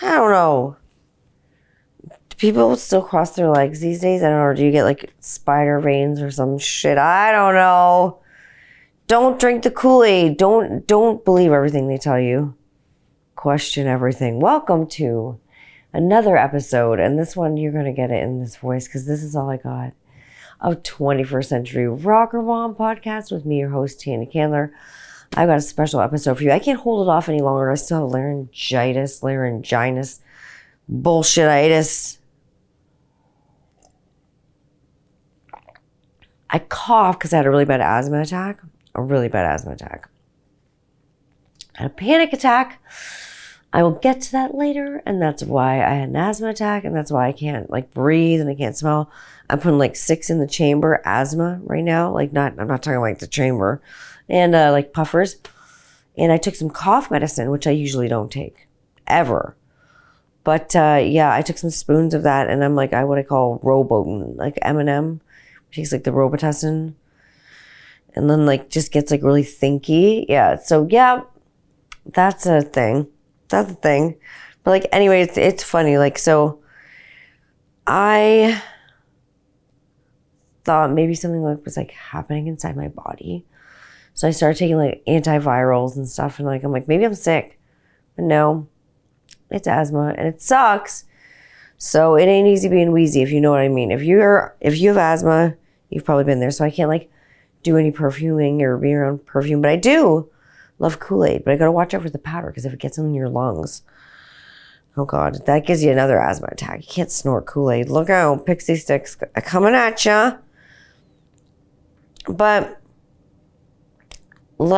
I don't know. Do people still cross their legs these days? I don't know. Or do you get like spider veins or some shit? I don't know. Don't drink the Kool-Aid. Don't believe everything they tell you. Question everything. Welcome to another episode. And this one, you're going to get it in this voice because this is all I got of 21st Century Rocker Mom podcast with me, your host, Tana Candler. I've got a special episode for you. I can't hold it off any longer. I still have laryngitis, bullshititis. I cough because I had a really bad asthma attack. I had a panic attack. I will get to that later, and that's why I had an asthma attack, and that's why I can't breathe and I can't smell. I'm putting 6 in the chamber asthma right now. I'm not talking the chamber, and puffers. And I took some cough medicine, which I usually don't take ever. But I took some spoons of that, and I'm what I call Roboten, M&M. Takes the Robitussin, and then just gets really thinky. Yeah. So yeah, that's a thing. But anyway, it's funny. So I thought maybe something was happening inside my body. So I started taking antivirals and stuff, and I'm maybe I'm sick, but no, it's asthma and it sucks. So it ain't easy being wheezy, if you know what I mean. If you have asthma, you've probably been there. So I can't do any perfuming or be around perfume, but I do love Kool-Aid. But I gotta watch out for the powder because if it gets in your lungs, oh God, that gives you another asthma attack. You can't snort Kool-Aid. Look out, pixie sticks coming at ya. But when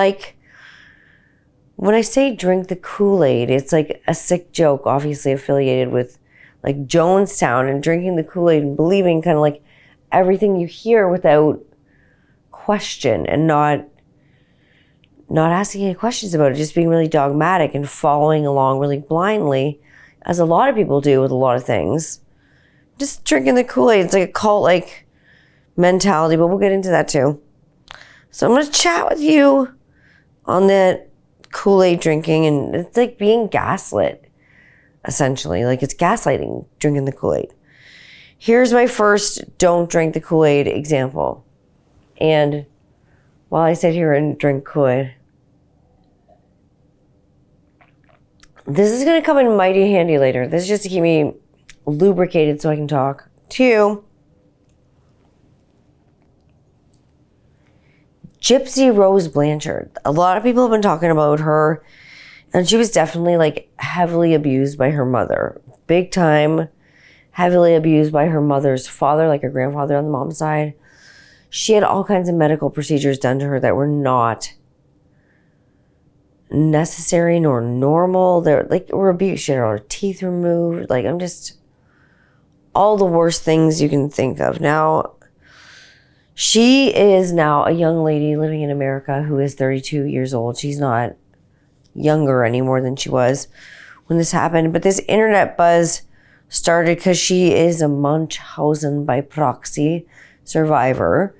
I say drink the Kool-Aid, it's a sick joke, obviously affiliated with Jonestown and drinking the Kool-Aid and believing kind of everything you hear without question and not asking any questions about it, just being really dogmatic and following along really blindly, as a lot of people do with a lot of things. Just drinking the Kool-Aid, it's a cult mentality, but we'll get into that too. So I'm going to chat with you on that Kool-Aid drinking, and it's being gaslit, essentially. It's gaslighting, drinking the Kool-Aid. Here's my first don't drink the Kool-Aid example. And while I sit here and drink Kool-Aid, this is going to come in mighty handy later. This is just to keep me lubricated so I can talk to you. Gypsy Rose Blanchard. A lot of people have been talking about her, and she was definitely heavily abused by her mother. Big time, heavily abused by her mother's father, her grandfather on the mom's side. She had all kinds of medical procedures done to her that were not necessary nor normal. They're were abuse. She had all her teeth removed. I'm just all the worst things you can think of. Now, she is now a young lady living in America who is 32 years old. She's not younger anymore than she was when this happened. But this internet buzz started because she is a Munchausen by proxy survivor.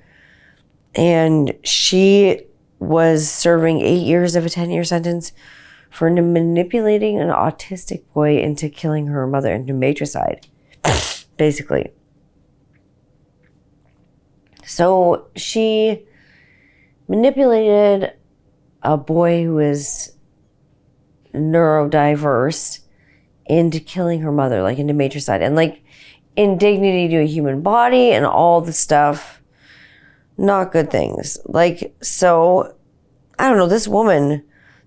And she was serving 8 years of a 10-year sentence for manipulating an autistic boy into killing her mother, into matricide, basically. So she manipulated a boy who is neurodiverse into killing her mother, into matricide, and indignity to a human body and all the stuff. Not good things. So, I don't know, this woman,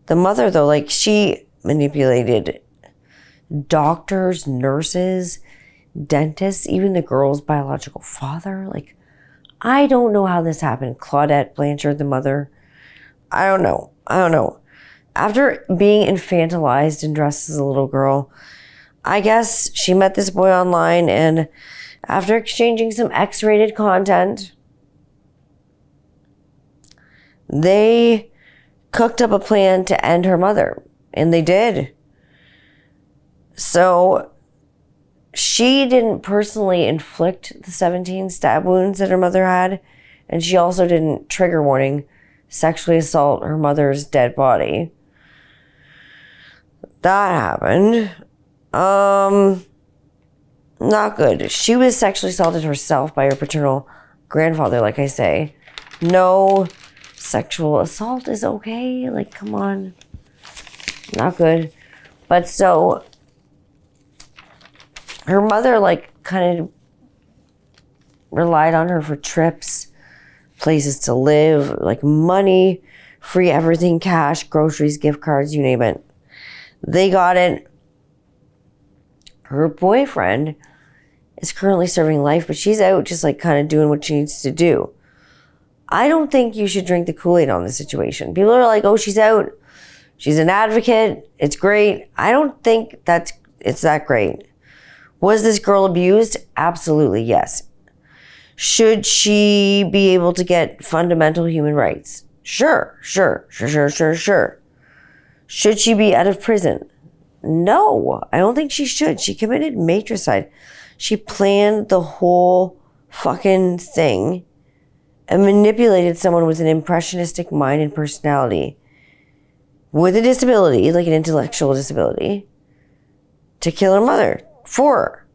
the mother though, she manipulated doctors, nurses, dentists, even the girl's biological father. I don't know how this happened. Claudette Blanchard, the mother. I don't know. After being infantilized and dressed as a little girl, I guess she met this boy online, and after exchanging some X-rated content, they cooked up a plan to end her mother, and they did. So she didn't personally inflict the 17 stab wounds that her mother had, and she also didn't, trigger warning, sexually assault her mother's dead body. That happened. Not good. She was sexually assaulted herself by her paternal grandfather, like I say. No sexual assault is okay. Like, come on. Not good. But so, her mother, like, kind of relied on her for trips, places to live, like money, free everything, cash, groceries, gift cards, you name it. They got it. Her boyfriend is currently serving life, but she's out just like kind of doing what she needs to do. I don't think you should drink the Kool-Aid on this situation. People are like, oh, she's out. She's an advocate. It's great. I don't think it's that great. Was this girl abused? Absolutely, yes. Should she be able to get fundamental human rights? Sure. Should she be out of prison? No, I don't think she should. She committed matricide. She planned the whole fucking thing and manipulated someone with an impressionistic mind and personality with a disability, like an intellectual disability, to kill her mother for her.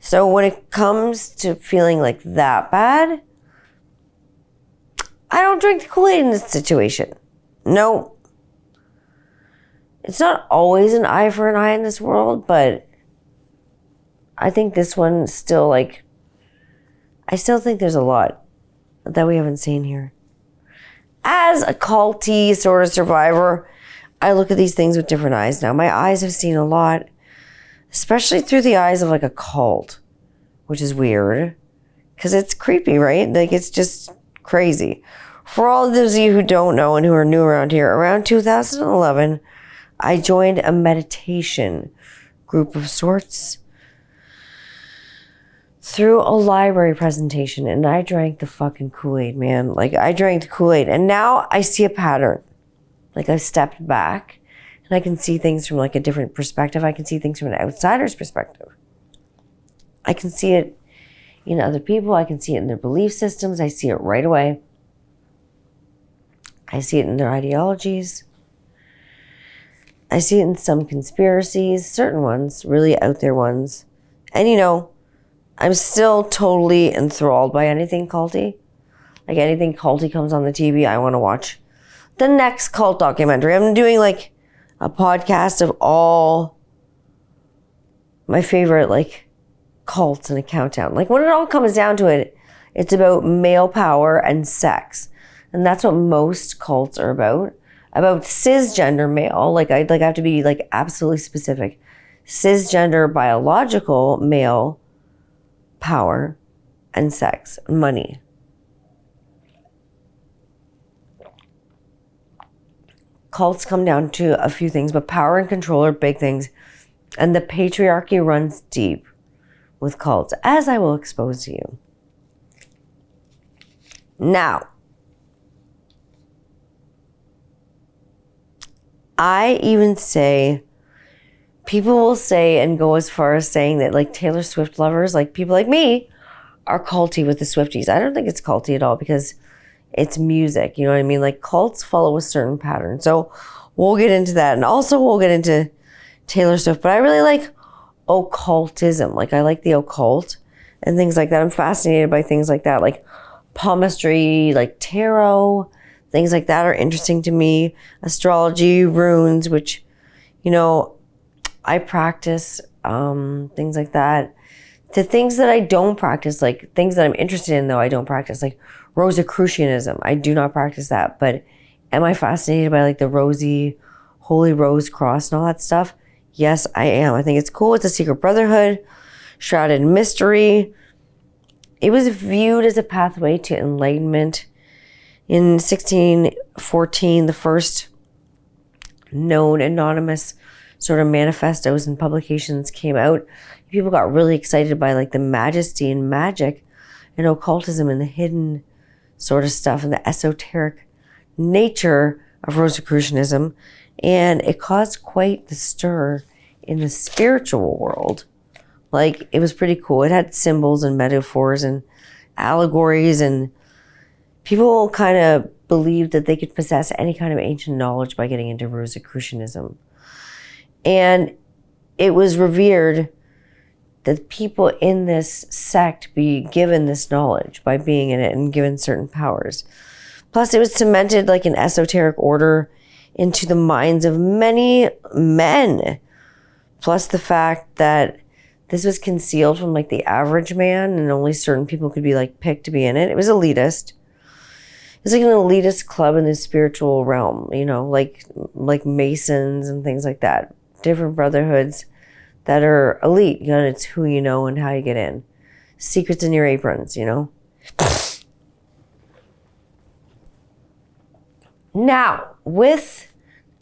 So when it comes to feeling like that bad, I don't drink the Kool-Aid in this situation. No. It's not always an eye for an eye in this world, but I think this one still, like, I still think there's a lot that we haven't seen here. As a culty sort of survivor, I look at these things with different eyes now. My eyes have seen a lot, especially through the eyes of like a cult, which is weird because it's creepy, right? Like, it's just crazy. For all those of you who don't know and who are new around here, around 2011, I joined a meditation group of sorts through a library presentation, and I drank the fucking Kool-Aid, man. Like, I drank the Kool-Aid, and now I see a pattern. Like, I've stepped back, and I can see things from, like, a different perspective. I can see things from an outsider's perspective. I can see it in other people. I can see it in their belief systems. I see it right away. I see it in their ideologies. I see it in some conspiracies, certain ones, really out there ones. And, you know, I'm still totally enthralled by anything culty. Like, anything culty comes on the TV, I want to watch the next cult documentary. I'm doing, like, a podcast of all my favorite, like, cults and a countdown. Like, when it all comes down to it, it's about male power and sex. And that's what most cults are about. About cisgender male, like I have to be like absolutely specific. Cisgender biological male power and sex, money. Cults come down to a few things, but power and control are big things. And the patriarchy runs deep with cults, as I will expose to you. Now, I even say, people will say and go as far as saying that, like, Taylor Swift lovers, like people like me, are culty with the Swifties. I don't think it's culty at all because it's music. You know what I mean? Like, cults follow a certain pattern. So we'll get into that. And also we'll get into Taylor Swift. But I really like occultism. Like, I like the occult and things like that. I'm fascinated by things like that. Like palmistry, like tarot. Things like that are interesting to me. Astrology, runes, which, you know, I practice, things like that. The things that I don't practice, like things that I'm interested in, though, I don't practice, like Rosicrucianism. I do not practice that. But am I fascinated by, like, the rosy, holy rose cross and all that stuff? Yes, I am. I think it's cool. It's a secret brotherhood, shrouded in mystery. It was viewed as a pathway to enlightenment. In 1614, the first known anonymous sort of manifestos and publications came out. People got really excited by, like, the majesty and magic and occultism and the hidden sort of stuff and the esoteric nature of Rosicrucianism. And it caused quite the stir in the spiritual world. Like, it was pretty cool. It had symbols and metaphors and allegories, and people kind of believed that they could possess any kind of ancient knowledge by getting into Rosicrucianism. And it was revered that people in this sect be given this knowledge by being in it and given certain powers. Plus, it was cemented like an esoteric order into the minds of many men. Plus the fact that this was concealed from like the average man and only certain people could be like picked to be in it. It was elitist. It was like an elitist club in the spiritual realm, you know, like Masons and things like that. Different brotherhoods that are elite. You know, it's who you know and how you get in. Secrets in your aprons, you know. Now, with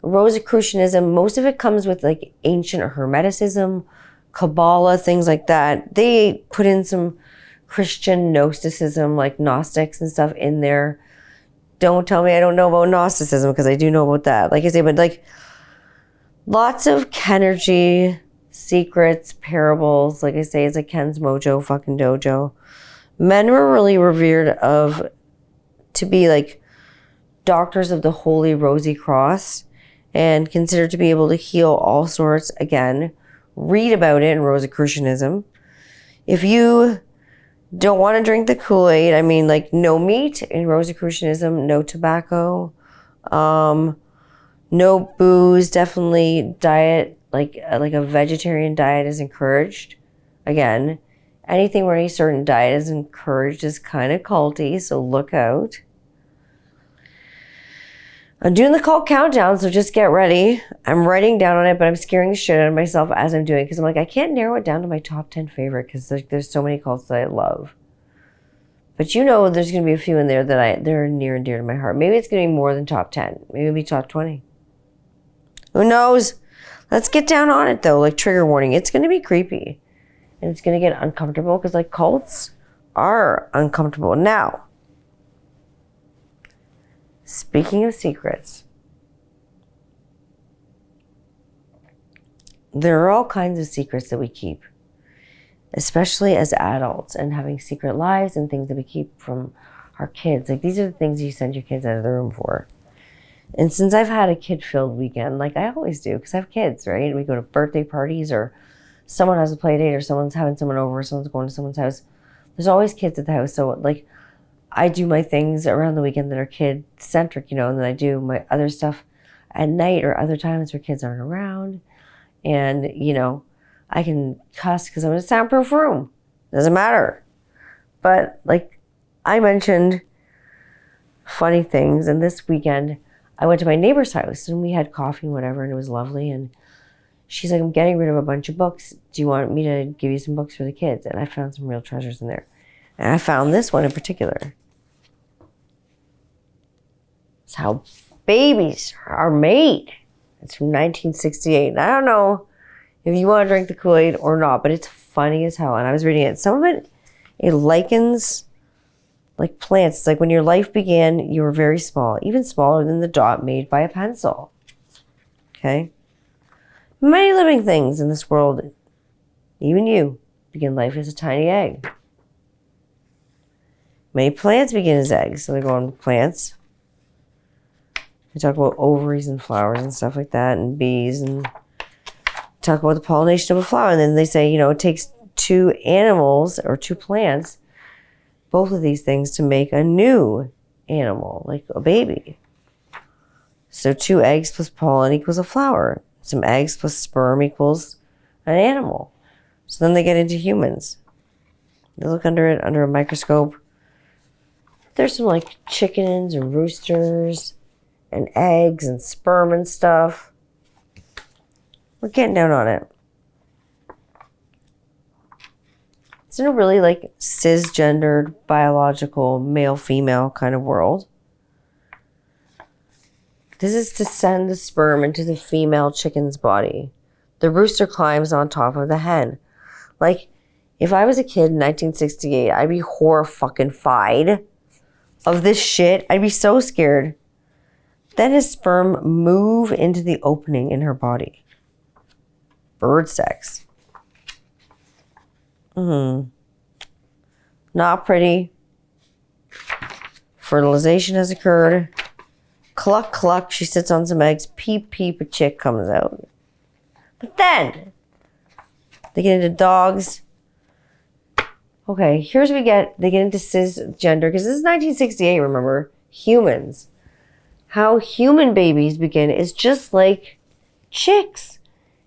Rosicrucianism, most of it comes with like ancient Hermeticism, Kabbalah, things like that. They put in some Christian Gnosticism, like Gnostics and stuff in there. Don't tell me I don't know about Gnosticism, because I do know about that. Like I say, but like lots of Kenergy, secrets, parables. Like I say, it's like Ken's Mojo, fucking dojo. Men were really revered to be like doctors of the Holy Rosy Cross and considered to be able to heal all sorts. Again, read about it in Rosicrucianism. If you don't want to drink the Kool-Aid, I mean, like no meat in Rosicrucianism, no tobacco, no booze, definitely diet, like a vegetarian diet is encouraged. Again, anything where any certain diet is encouraged is kind of culty, so look out. I'm doing the cult countdown, so just get ready. I'm writing down on it, but I'm scaring the shit out of myself as I'm doing it, because I'm like, I can't narrow it down to my top 10 favorite, because there's so many cults that I love. But you know there's going to be a few in there that they're near and dear to my heart. Maybe it's going to be more than top 10. Maybe it'll be top 20. Who knows? Let's get down on it, though. Like, trigger warning. It's going to be creepy. And it's going to get uncomfortable, because, like, cults are uncomfortable. Now, speaking of secrets, there are all kinds of secrets that we keep, especially as adults, and having secret lives and things that we keep from our kids. Like, these are the things you send your kids out of the room for. And since I've had a kid-filled weekend, like I always do, because I have kids, right? We go to birthday parties, or someone has a play date, or someone's having someone over, or someone's going to someone's house. There's always kids at the house. So, like, I do my things around the weekend that are kid-centric, you know, and then I do my other stuff at night or other times where kids aren't around. And, you know, I can cuss because I'm in a soundproof room. Doesn't matter. But, like, I mentioned funny things, and this weekend I went to my neighbor's house, and we had coffee and whatever, and it was lovely, and she's like, I'm getting rid of a bunch of books. Do you want me to give you some books for the kids? And I found some real treasures in there. And I found this one in particular. It's How Babies Are Made. It's from 1968. And I don't know if you want to drink the Kool-Aid or not, but it's funny as hell. And I was reading it. Some of it likens like plants. It's like when your life began, you were very small, even smaller than the dot made by a pencil. Okay? Many living things in this world, even you, begin life as a tiny egg. Many plants begin as eggs, so they go on plants. They talk about ovaries and flowers and stuff like that, and bees, and talk about the pollination of a flower. And then they say, you know, it takes two animals or two plants, both of these things, to make a new animal, like a baby. So 2 eggs plus pollen equals a flower. Some eggs plus sperm equals an animal. So then they get into humans. They look under it, under a microscope. There's some like chickens and roosters and eggs and sperm and stuff. We're getting down on it. It's in a really like cisgendered, biological, male-female kind of world. This is to send the sperm into the female chicken's body. The rooster climbs on top of the hen. Like, if I was a kid in 1968, I'd be horrified of this shit. I'd be so scared. Then his sperm move into the opening in her body. Bird sex. Not pretty. Fertilization has occurred. Cluck, cluck, she sits on some eggs. Peep, peep, a chick comes out. But then, They get into dogs. Okay, here's what we get. They get into cisgender, because this is 1968, remember? Humans. How human babies begin is just like chicks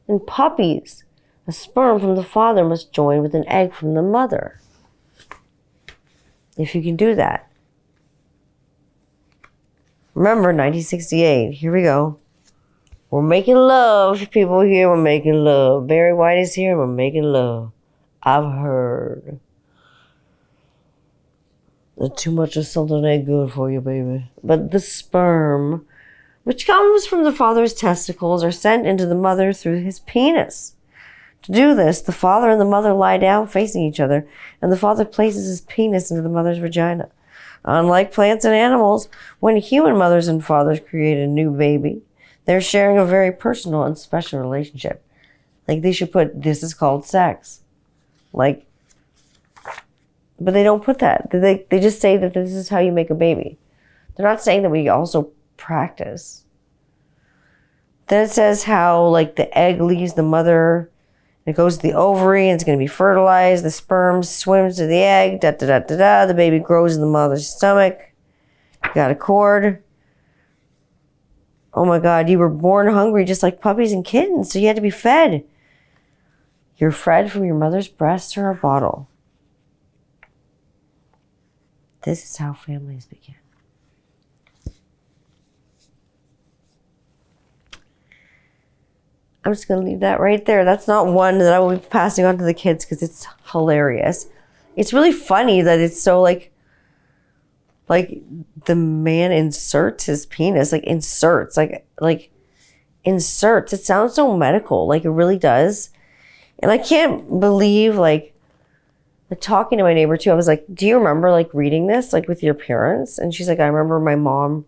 and puppies. A sperm from the father must join with an egg from the mother. If you can do that. Remember, 1968. Here we go. We're making love. People here, we're making love. Barry White is here, we're making love. I've heard that too much of something ain't good for you, baby. But the sperm, which comes from the father's testicles, are sent into the mother through his penis. To do this, the father and the mother lie down facing each other, and the father places his penis into the mother's vagina. Unlike plants and animals, when human mothers and fathers create a new baby, they're sharing a very personal and special relationship. Like, they should put, this is called sex. Like, but they don't put that. They just say that this is how you make a baby. They're not saying that we also practice. Then it says how, like, the egg leaves the mother, it goes to the ovary, and it's going to be fertilized. The sperm swims to the egg, da-da-da-da-da. The baby grows in the mother's stomach. You got a cord. Oh my God, you were born hungry just like puppies and kittens, so you had to be fed. You're fed from your mother's breast or a bottle. This is how families begin. I'm just going to leave that right there. That's not one that I will be passing on to the kids because it's hilarious. It's really funny that it's so like the man inserts his penis, like inserts. It sounds so medical, like it really does. And I can't believe, like talking to my neighbor too, I was like, do you remember like reading this like with your parents? And she's like, I remember my mom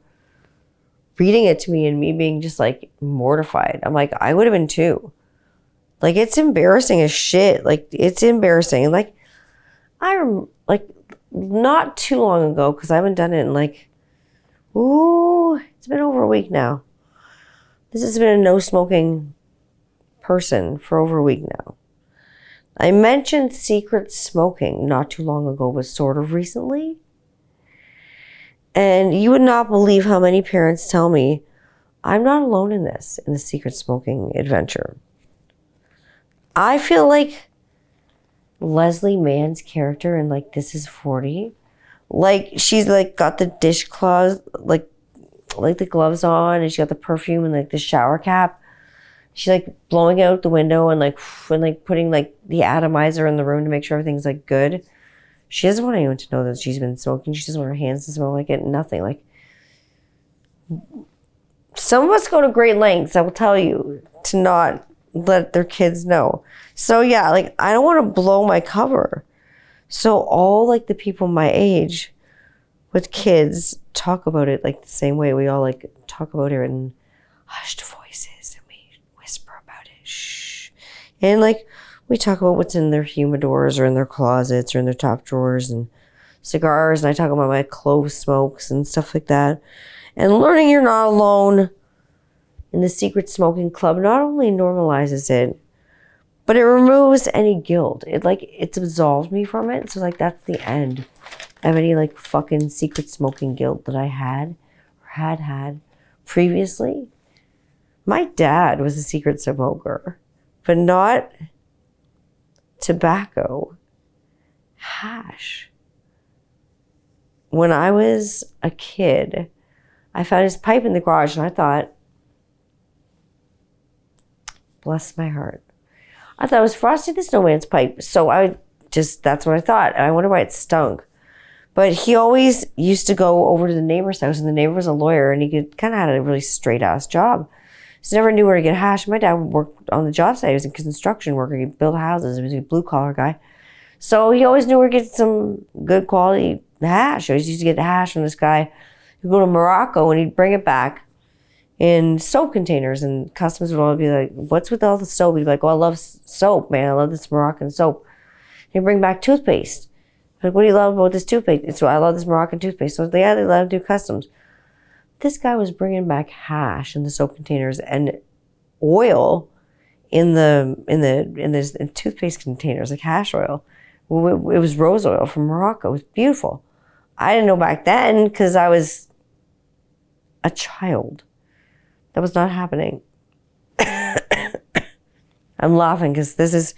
reading it to me and me being just like mortified. I'm like, I would have been too. Like, it's embarrassing as shit. Like, it's embarrassing. And like, not too long ago, because I haven't done it in like, it's been over a week now. This has been a no smoking person for over a week now. I mentioned secret smoking not too long ago, but sort of recently. And you would not believe how many parents tell me, I'm not alone in this, in the secret smoking adventure. I feel like Leslie Mann's character in like This Is 40, like she's like got the dishcloth, like the gloves on, and she got the perfume and like the shower cap. She's like blowing out the window and like putting like the atomizer in the room to make sure everything's like good. She doesn't want anyone to know that she's been smoking. She doesn't want her hands to smell like it. Nothing. Like, some of us go to great lengths, I will tell you, to not let their kids know. So yeah, like I don't want to blow my cover. So all like the people my age with kids talk about it like the same way. We all like talk about it in hushed voices and we whisper about it. Shh. And like we talk about what's in their humidors or in their closets or in their top drawers and cigars. And I talk about my clove smokes and stuff like that. And learning you're not alone in the secret smoking club not only normalizes it, but it removes any guilt. It's absolved me from it. So like that's the end of any like fucking secret smoking guilt that I had or had previously. My dad was a secret smoker, but not tobacco, hash. When I was a kid, I found his pipe in the garage and I thought, bless my heart, I thought it was Frosty the Snowman's pipe. So that's what I thought. And I wonder why it stunk. But he always used to go over to the neighbor's house, and the neighbor was a lawyer, and he kind of had a really straight ass job. So never knew where to get hash. My dad worked on the job site. He was a construction worker. He built houses. He was a blue collar guy. So he always knew where to get some good quality hash. He always used to get the hash from this guy. He'd go to Morocco and he'd bring it back in soap containers, and customers would all be like, what's with all the soap? He'd be like, oh, I love soap, man. I love this Moroccan soap. He'd bring back toothpaste. Like, what do you love about this toothpaste? So I love this Moroccan toothpaste. So they let him do customs. This guy was bringing back hash in the soap containers and oil in the toothpaste containers, like hash oil. It was rose oil from Morocco. It was beautiful. I didn't know back then because I was a child. That was not happening. I'm laughing because this is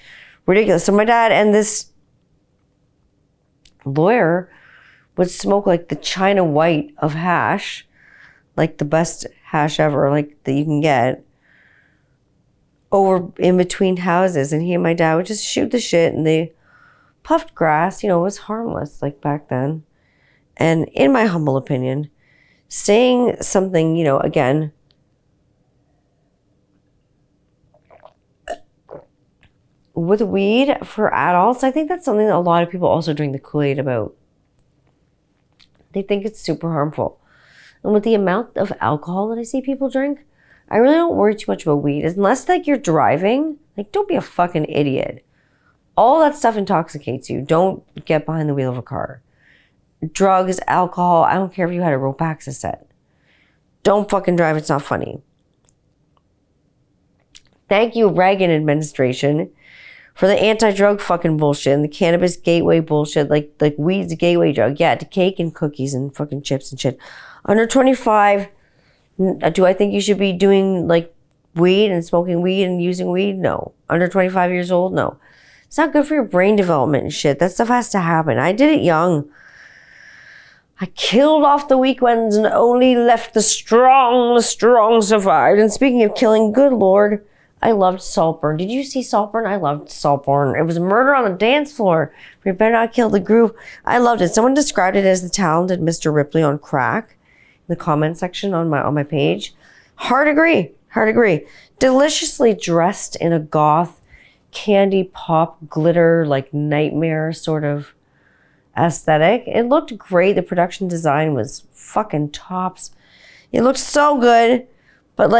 ridiculous. So my dad and this lawyer would smoke like the China white of hash, like the best hash ever, like that you can get, over in between houses. And he and my dad would just shoot the shit, and they puffed grass. It was harmless like back then. And in my humble opinion, saying something, again, with weed for adults, I think that's something that a lot of people also drink the Kool-Aid about. They think it's super harmful. And with the amount of alcohol that I see people drink, I really don't worry too much about weed. Unless you're driving, don't be a fucking idiot. All that stuff intoxicates you. Don't get behind the wheel of a car. Drugs, alcohol, I don't care if you had a rope access set. Don't fucking drive, it's not funny. Thank you, Reagan administration, for the anti-drug fucking bullshit and the cannabis gateway bullshit, like weed's a gateway drug. Yeah, to cake and cookies and fucking chips and shit. Under 25, do I think you should be doing weed and smoking weed and using weed? No. Under 25 years old? No. It's not good for your brain development and shit. That stuff has to happen. I did it young. I killed off the weak ones and only left the strong. The strong survived. And speaking of killing, good Lord, I loved Saltburn. Did you see Saltburn? I loved Saltburn. It was a murder on the dance floor. We better not kill the groove. I loved it. Someone described it as the talented Mr. Ripley on crack in the comment section on my page. Hard agree. Deliciously dressed in a goth, candy pop, glitter, nightmare sort of aesthetic. It looked great. The production design was fucking tops. It looked so good, but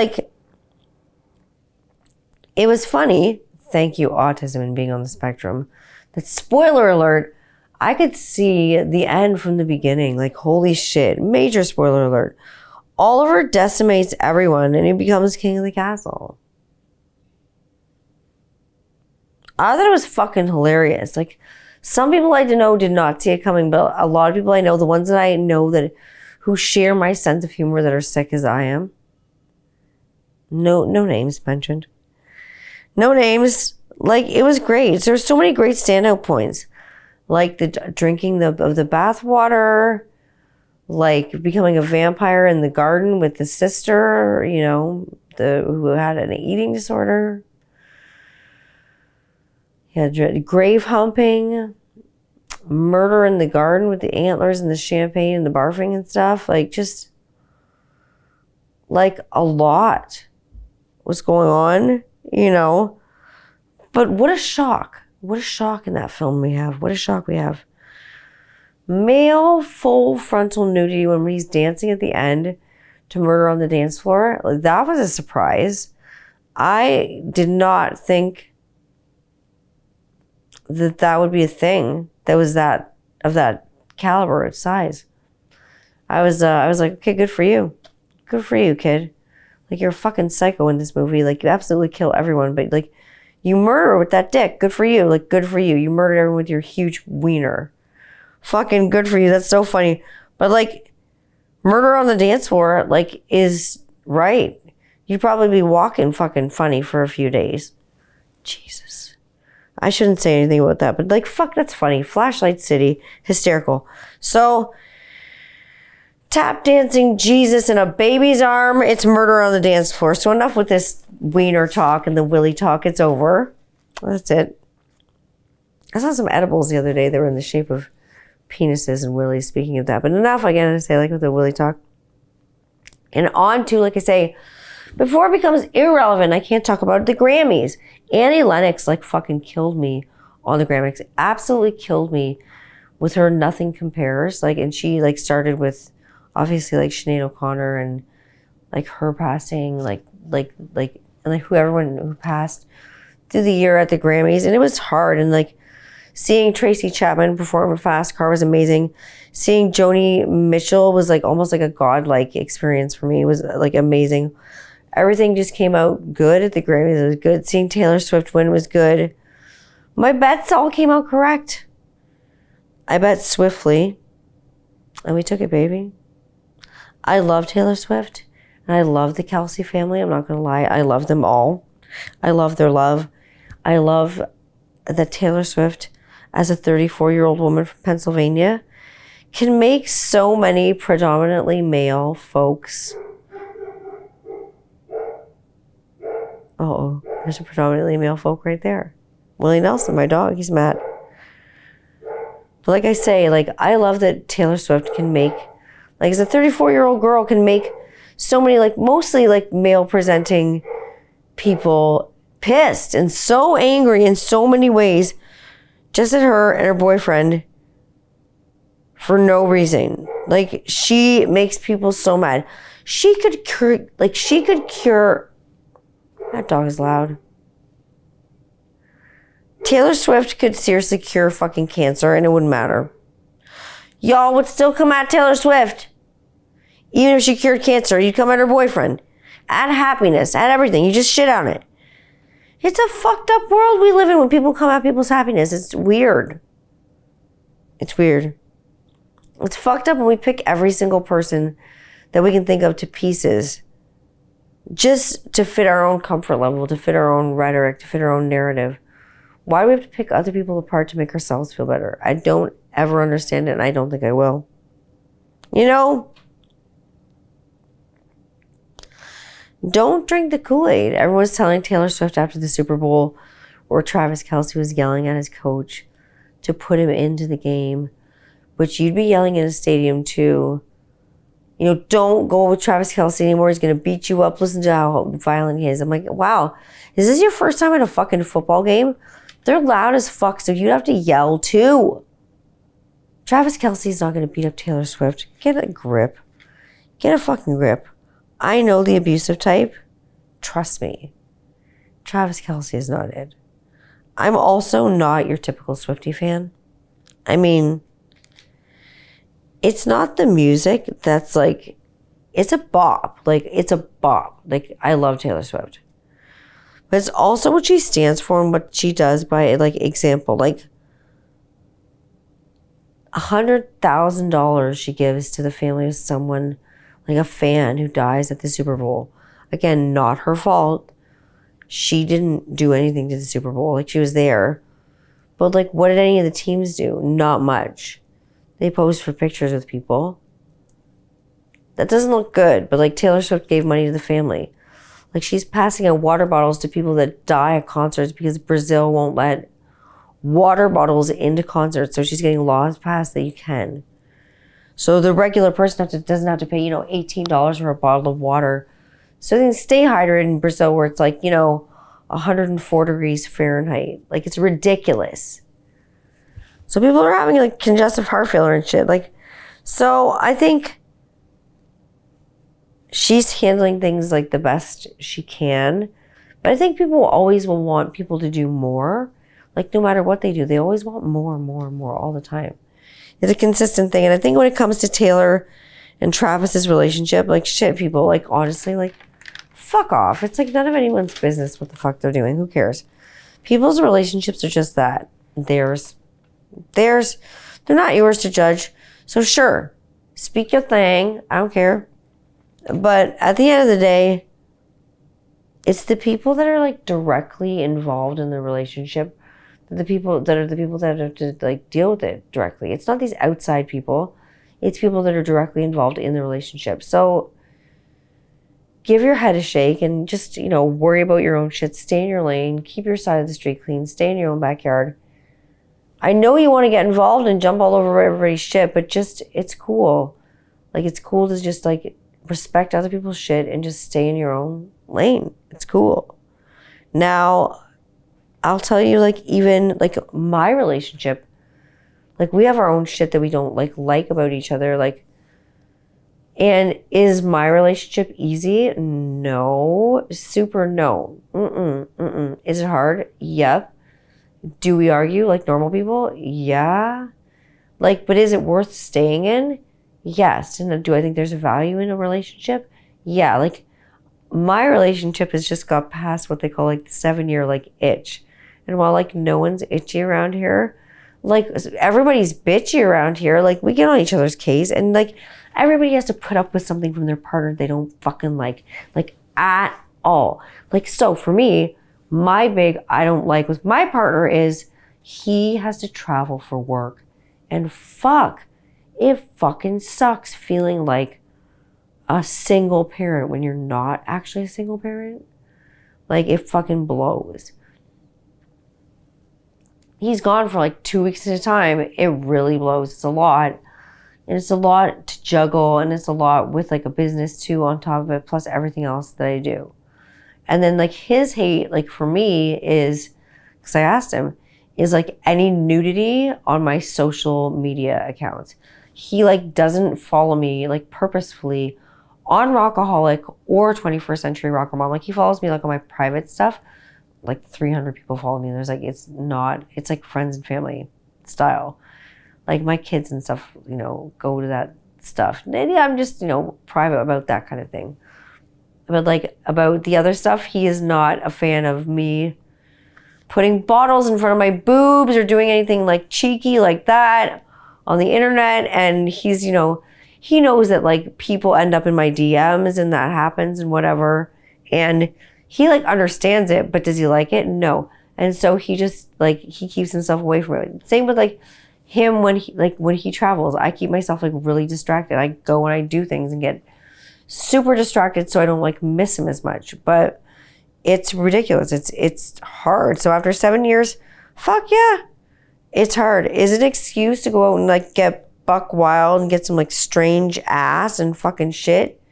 it was funny. Thank you, autism and being on the spectrum. That spoiler alert, I could see the end from the beginning. Holy shit, major spoiler alert. Oliver decimates everyone and he becomes king of the castle. I thought it was fucking hilarious. Some people I know did not see it coming, but a lot of people I know, the ones that I know who share my sense of humor that are sick as I am. No names mentioned. No names. It was great. There's so many great standout points. The drinking of the bath water, becoming a vampire in the garden with the sister, who had an eating disorder. Yeah, grave humping, murder in the garden with the antlers and the champagne and the barfing and stuff. Just a lot was going on, But what a shock. What a shock in that film we have. What a shock we have. Male full frontal nudity when he's dancing at the end to Murder on the Dance Floor. That was a surprise. I did not think that would be a thing that was of that caliber of size. I was like, okay, good for you. Good for you, kid. You're a fucking psycho in this movie. You absolutely kill everyone, but you murder with that dick. Good for you. Good for you. You murdered everyone with your huge wiener. Fucking good for you. That's so funny. But murder on the dance floor, is right. You'd probably be walking fucking funny for a few days. Jesus. I shouldn't say anything about that, but fuck, that's funny. Flashlight City, hysterical. So, tap dancing Jesus in a baby's arm, it's murder on the dance floor. So enough with this wiener talk and the willy talk. It's over. That's it. I saw some edibles the other day. They were in the shape of penises and willies, speaking of that. But enough, again, to say with the willy talk. And on to, I say, before it becomes irrelevant, I can't talk about the Grammys. Annie Lennox fucking killed me on the Grammys. Absolutely killed me with her Nothing Compares. And she started with obviously Sinead O'Connor and her passing, everyone who passed through the year at the Grammys. And it was hard. And seeing Tracy Chapman perform a Fast Car was amazing. Seeing Joni Mitchell was almost a godlike experience for me. It was amazing. Everything just came out good at the Grammys. It was good. Seeing Taylor Swift win was good. My bets all came out correct. I bet swiftly, and we took it, baby. I love Taylor Swift, and I love the Kelsey family. I'm not going to lie. I love them all. I love their love. I love that Taylor Swift, as a 34-year-old woman from Pennsylvania, can make so many predominantly male folks. Uh-oh, there's a predominantly male folk right there. Willie Nelson, my dog, he's mad. But like I say, like, I love that Taylor Swift can make, like, as a 34-year-old girl can make so many, like, mostly, like, male-presenting people pissed and so angry in so many ways just at her and her boyfriend for no reason. Like, she makes people so mad. She could cure, that dog is loud. Taylor Swift could seriously cure fucking cancer and it wouldn't matter. Y'all would still come at Taylor Swift. Even if she cured cancer, you'd come at her boyfriend. Add happiness, add everything. You just shit on it. It's a fucked up world we live in when people come at people's happiness. It's weird. It's weird. It's fucked up when we pick every single person that we can think of to pieces just to fit our own comfort level, to fit our own rhetoric, to fit our own narrative. Why do we have to pick other people apart to make ourselves feel better? I don't ever understand it, and I don't think I will. You know? Don't drink the Kool-Aid. Everyone's telling Taylor Swift after the Super Bowl where Travis Kelce was yelling at his coach to put him into the game, which you'd be yelling in a stadium too. You know, don't go with Travis Kelce anymore. He's going to beat you up. Listen to how violent he is. I'm like, wow, is this your first time at a fucking football game? They're loud as fuck, so you'd have to yell too. Travis Kelce's not going to beat up Taylor Swift. Get a grip. Get a fucking grip. I know the abusive type. Trust me. Travis Kelce is not it. I'm also not your typical Swiftie fan. I mean, it's not the music that's like, it's a bop. Like, it's a bop. Like, I love Taylor Swift. But it's also what she stands for and what she does by, like, example. Like, $100,000 she gives to the family of someone, like a fan who dies at the Super Bowl. Again, not her fault. She didn't do anything to the Super Bowl. Like, she was there. But, like, what did any of the teams do? Not much. They posed for pictures with people. That doesn't look good. But, like, Taylor Swift gave money to the family. Like, she's passing out water bottles to people that die at concerts because Brazil won't let water bottles into concerts. So she's getting laws passed that you can. So the regular person doesn't have to pay, $18 for a bottle of water. So they can stay hydrated in Brazil where it's like, 104 degrees Fahrenheit. Like, it's ridiculous. So people are having, like, congestive heart failure and shit. Like, so I think she's handling things, like, the best she can. But I think people always will want people to do more. Like, no matter what they do, they always want more and more and more all the time. It's a consistent thing. And I think when it comes to Taylor and Travis's relationship, like, shit, people, like, honestly, like, fuck off. It's like none of anyone's business what the fuck they're doing. Who cares? People's relationships are just that. Theirs. They're not yours to judge. So sure, speak your thing. I don't care. But at the end of the day, it's the people that are, like, directly involved in the relationship, the people that have to, like, deal with it directly. It's not these outside people. It's people that are directly involved in the relationship. So give your head a shake and just, worry about your own shit. Stay in your lane. Keep your side of the street clean. Stay in your own backyard. I know you want to get involved and jump all over everybody's shit, but just, it's cool. Like, it's cool to just, like, respect other people's shit and just stay in your own lane. It's cool. Now, I'll tell you, like, even, like, my relationship, like, we have our own shit that we don't like about each other. Like, and is my relationship easy? No. Super no. Is it hard? Yep. Do we argue like normal people? Yeah. Like, but is it worth staying in? Yes. And do I think there's a value in a relationship? Yeah. Like, my relationship has just got past what they call like the 7-year like itch. And while like no one's itchy around here, like everybody's bitchy around here. Like we get on each other's case, and like everybody has to put up with something from their partner they don't fucking like at all. Like, so for me, my big I don't like with my partner is he has to travel for work. And fuck, it fucking sucks feeling like a single parent when you're not actually a single parent. Like, it fucking blows. He's gone for like 2 weeks at a time. It really blows. It's a lot. And it's a lot to juggle, and it's a lot with like a business too on top of it, plus everything else that I do. And then like his hate, like for me is, because I asked him, is like any nudity on my social media accounts. He like doesn't follow me like purposefully on Rockaholic or 21st Century Rocker Mom. Like he follows me like on my private stuff. Like 300 people follow me. There's like, it's like friends and family style. Like my kids and stuff, you know, go to that stuff. And yeah, I'm just, you know, private about that kind of thing. But like about the other stuff, he is not a fan of me putting bottles in front of my boobs or doing anything like cheeky like that on the internet. And he's, you know, he knows that like people end up in my DMs and that happens and whatever. And he like understands it, but does he like it? No. And so he just like, he keeps himself away from it. Same with like him when he travels. I keep myself like really distracted. I go and I do things and get super distracted so I don't like miss him as much. But it's ridiculous. It's hard. So after 7 years, fuck yeah, it's hard. Is it an excuse to go out and like get buck wild and get some like strange ass and fucking shit?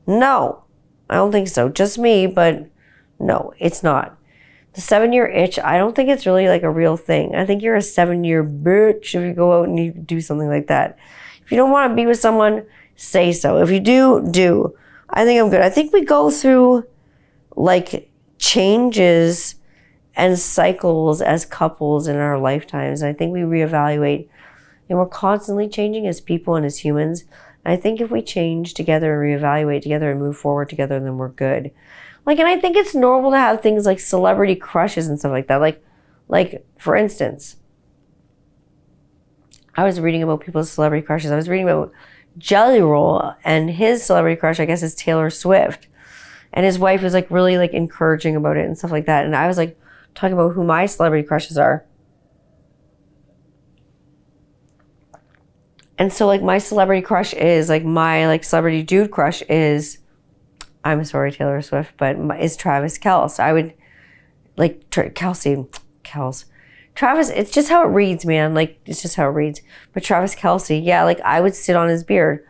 No, I don't think so. Just me, but no, it's not. The 7-year itch, I don't think it's really like a real thing. I think you're a 7-year bitch if you go out and you do something like that. If you don't want to be with someone, say so. If you do, do. I think I'm good. I think we go through like changes and cycles as couples in our lifetimes. I think we reevaluate, and we're constantly changing as people and as humans. I think if we change together and reevaluate together and move forward together, then we're good. Like, and I think it's normal to have things like celebrity crushes and stuff like that. Like for instance, I was reading about people's celebrity crushes. I was reading about Jelly Roll, and his celebrity crush, I guess, is Taylor Swift. And his wife was like really like encouraging about it and stuff like that. And I was like talking about who my celebrity crushes are. And so like my celebrity crush is like my like celebrity dude crush is, I'm sorry, Taylor Swift, but is Travis Kelce. I would like Kels. Travis, it's just how it reads, man. Like, it's just how it reads. But Travis Kelce, yeah, like I would sit on his beard.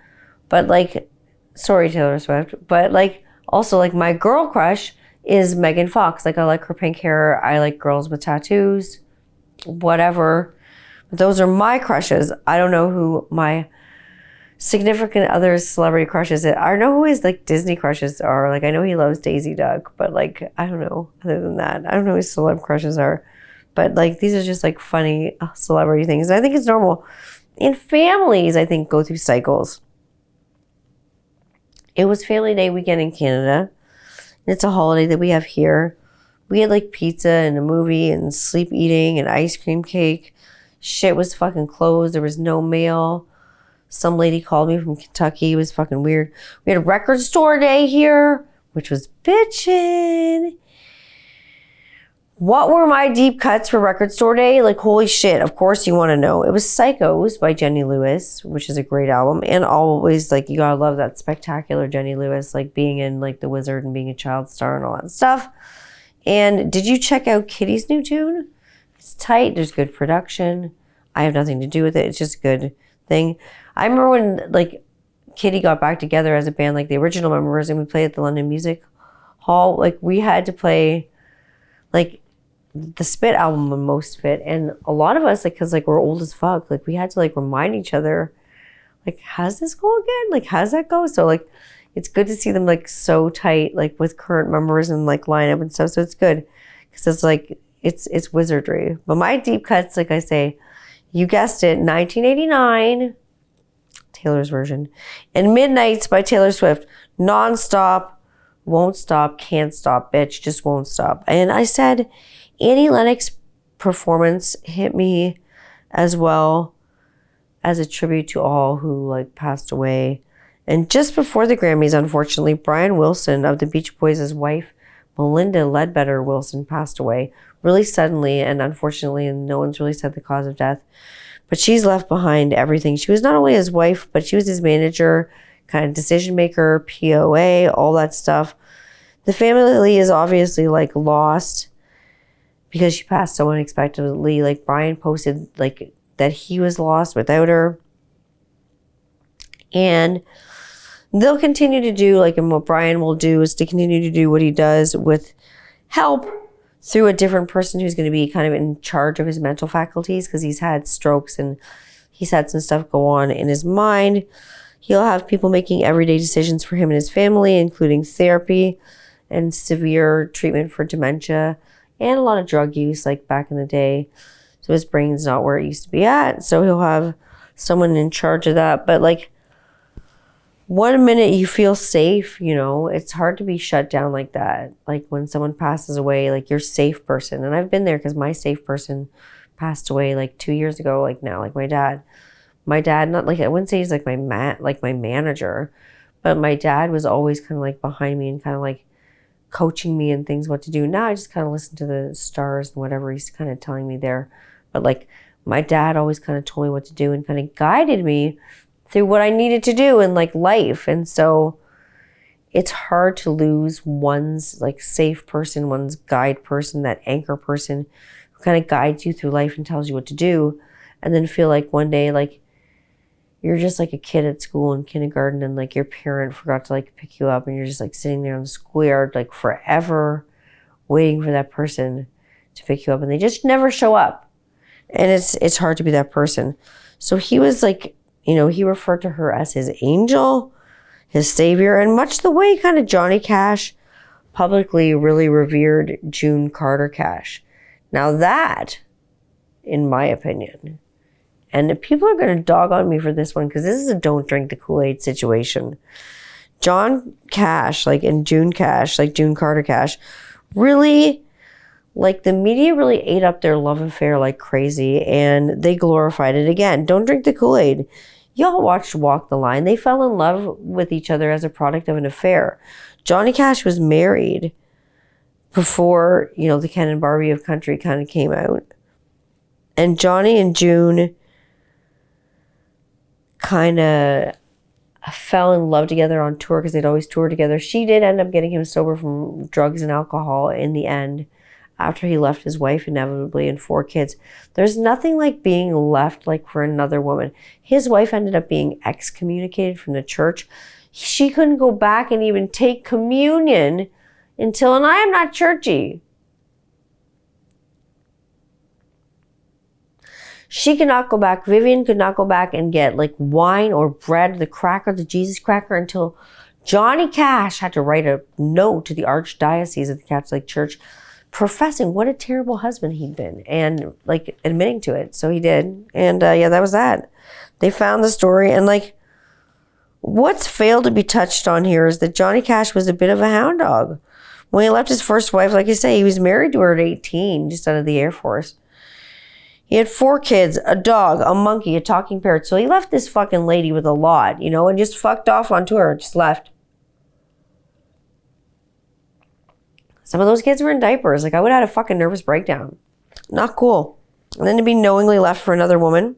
But like, sorry, Taylor Swift. But like, also like my girl crush is Megan Fox. Like I like her pink hair. I like girls with tattoos, whatever. But those are my crushes. I don't know who my significant other's celebrity crushes is. I don't know who his like Disney crushes are. Like I know he loves Daisy Duck, but like, I don't know other than that. I don't know who his celeb crushes are. But like, these are just like funny celebrity things. And I think it's normal. In families, I think, go through cycles. It was Family Day weekend in Canada. It's a holiday that we have here. We had like pizza and a movie and sleep eating and ice cream cake. Shit was fucking closed. There was no mail. Some lady called me from Kentucky. It was fucking weird. We had a record store day here, which was bitchin'. What were my deep cuts for record store day? Like, holy shit, of course you want to know. It was Psychos by Jenny Lewis, which is a great album. And always, like, you gotta love that spectacular Jenny Lewis, like being in, like, The Wizard and being a child star and all that stuff. And did you check out Kitty's new tune? It's tight. There's good production. I have nothing to do with it. It's just a good thing. I remember when, like, Kitty got back together as a band, like the original members, and we played at the London Music Hall. Like, we had to play, like, the Spit album on Most Fit, and a lot of us, like, because like we're old as fuck, like we had to like remind each other, like, how's this go again? Like, how's that go? So like, it's good to see them like so tight, like with current members and like lineup and stuff. So it's good because it's like it's wizardry. But my deep cuts, like I say, you guessed it, 1989, Taylor's version, and Midnights by Taylor Swift, nonstop, Won't stop, can't stop, bitch, just won't stop. And I said, Annie Lennox's performance hit me as well as a tribute to all who like passed away. And just before the Grammys, unfortunately, Brian Wilson of the Beach Boys' wife, Melinda Ledbetter Wilson, passed away really suddenly and unfortunately, and no one's really said the cause of death. But she's left behind everything. She was not only his wife, but she was his manager, kind of decision maker, POA, all that stuff. The family is obviously like lost because she passed so unexpectedly. Like Brian posted like that he was lost without her. And they'll continue to do like, and what Brian will do is to continue to do what he does with help through a different person who's going to be kind of in charge of his mental faculties, because he's had strokes and he's had some stuff go on in his mind. He'll have people making everyday decisions for him and his family, including therapy and severe treatment for dementia and a lot of drug use like back in the day. So his brain's not where it used to be at. So he'll have someone in charge of that. But like, one minute you feel safe, you know, it's hard to be shut down like that. Like when someone passes away, like your safe person. And I've been there because my safe person passed away like 2 years ago, like now, like my dad. My dad, not like, I wouldn't say he's like my manager, but my dad was always kind of like behind me and kind of like coaching me and things, what to do. Now I just kind of listen to the stars and whatever he's kind of telling me there. But like my dad always kind of told me what to do and kind of guided me through what I needed to do in like life. And so it's hard to lose one's like safe person, one's guide person, that anchor person who kind of guides you through life and tells you what to do. And then feel like one day, like you're just like a kid at school in kindergarten and like your parent forgot to like pick you up and you're just like sitting there in the schoolyard, like forever waiting for that person to pick you up and they just never show up. And it's hard to be that person. So he was like, you know, he referred to her as his angel, his savior, and much the way kind of Johnny Cash publicly really revered June Carter Cash. Now that, in my opinion, and people are going to dog on me for this one because this is a don't drink the Kool-Aid situation. John Cash, like in June Cash, like June Carter Cash, really, like the media really ate up their love affair like crazy and they glorified it again. Don't drink the Kool-Aid. Y'all watched Walk the Line. They fell in love with each other as a product of an affair. Johnny Cash was married before, you know, the Ken and Barbie of country kind of came out. And Johnny and June kind of fell in love together on tour because they'd always toured together. She did end up getting him sober from drugs and alcohol in the end after he left his wife inevitably and 4 kids. There's nothing like being left like for another woman. His wife ended up being excommunicated from the church. She couldn't go back and even take communion until, and I am not churchy, she could not go back. Vivian could not go back and get like wine or bread, the cracker, the Jesus cracker, until Johnny Cash had to write a note to the Archdiocese of the Catholic Church professing what a terrible husband he'd been and like admitting to it. So he did. And yeah, that was that. They found the story. And like what's failed to be touched on here is that Johnny Cash was a bit of a hound dog. When he left his first wife, like I say, he was married to her at 18, just out of the Air Force. He had 4 kids, a dog, a monkey, a talking parrot. So he left this fucking lady with a lot, you know, and just fucked off on tour, just left. Some of those kids were in diapers. Like I would have had a fucking nervous breakdown. Not cool. And then to be knowingly left for another woman,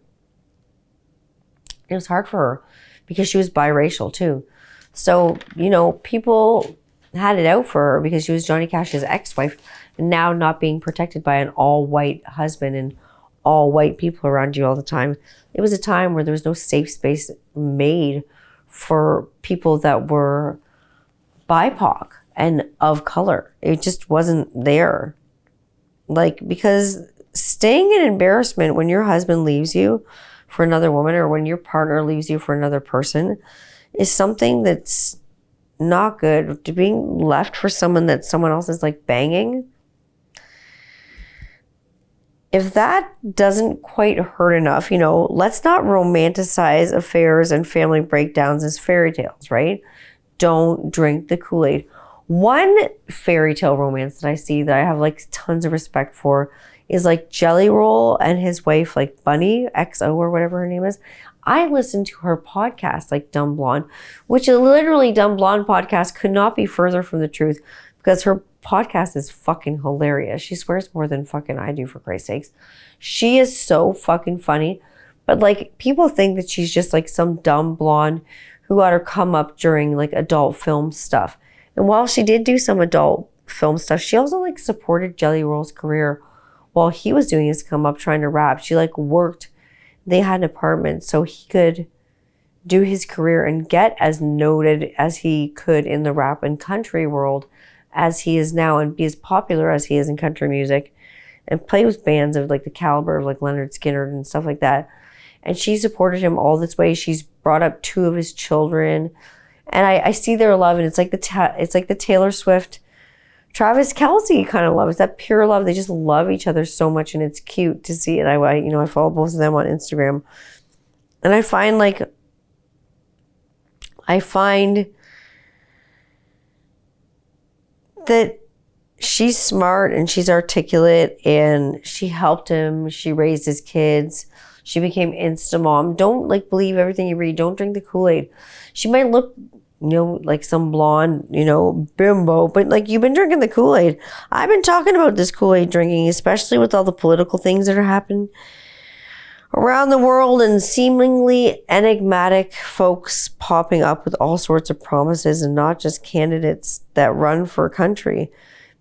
it was hard for her because she was biracial too. So, you know, people had it out for her because she was Johnny Cash's ex-wife and now not being protected by an all-white husband and all white people around you all the time. It was a time where there was no safe space made for people that were BIPOC and of color. It just wasn't there. Like, because staying in embarrassment when your husband leaves you for another woman or when your partner leaves you for another person is something that's not good. To being left for someone that someone else is like banging, if that doesn't quite hurt enough, you know, let's not romanticize affairs and family breakdowns as fairy tales, right? Don't drink the Kool-Aid. One fairy tale romance that I see that I have like tons of respect for is like Jelly Roll and his wife, like Bunny, XO or whatever her name is. I listened to her podcast, like Dumb Blonde, which literally Dumb Blonde podcast could not be further from the truth because her podcast is fucking hilarious. She swears more than fucking I do, for Christ's sakes. She is so fucking funny. But like people think that she's just like some dumb blonde who got her come up during like adult film stuff. And while she did do some adult film stuff, she also like supported Jelly Roll's career while he was doing his come up trying to rap. She like worked, they had an apartment so he could do his career and get as noted as he could in the rap and country world as he is now and be as popular as he is in country music and play with bands of like the caliber of like Leonard Skinner and stuff like that. And she supported him all this way. She's brought up 2 of his children. And I see their love, and it's like the Taylor Swift, Travis Kelce kind of love. It's that pure love. They just love each other so much, and it's cute to see it. I follow both of them on Instagram. And I find that she's smart and she's articulate and she helped him. She raised his kids. She became Insta mom. Don't like believe everything you read. Don't drink the Kool-Aid. She might look, like some blonde, bimbo, but like you've been drinking the Kool-Aid. I've been talking about this Kool-Aid drinking, especially with all the political things that are happening around the world and seemingly enigmatic folks popping up with all sorts of promises and not just candidates that run for a country.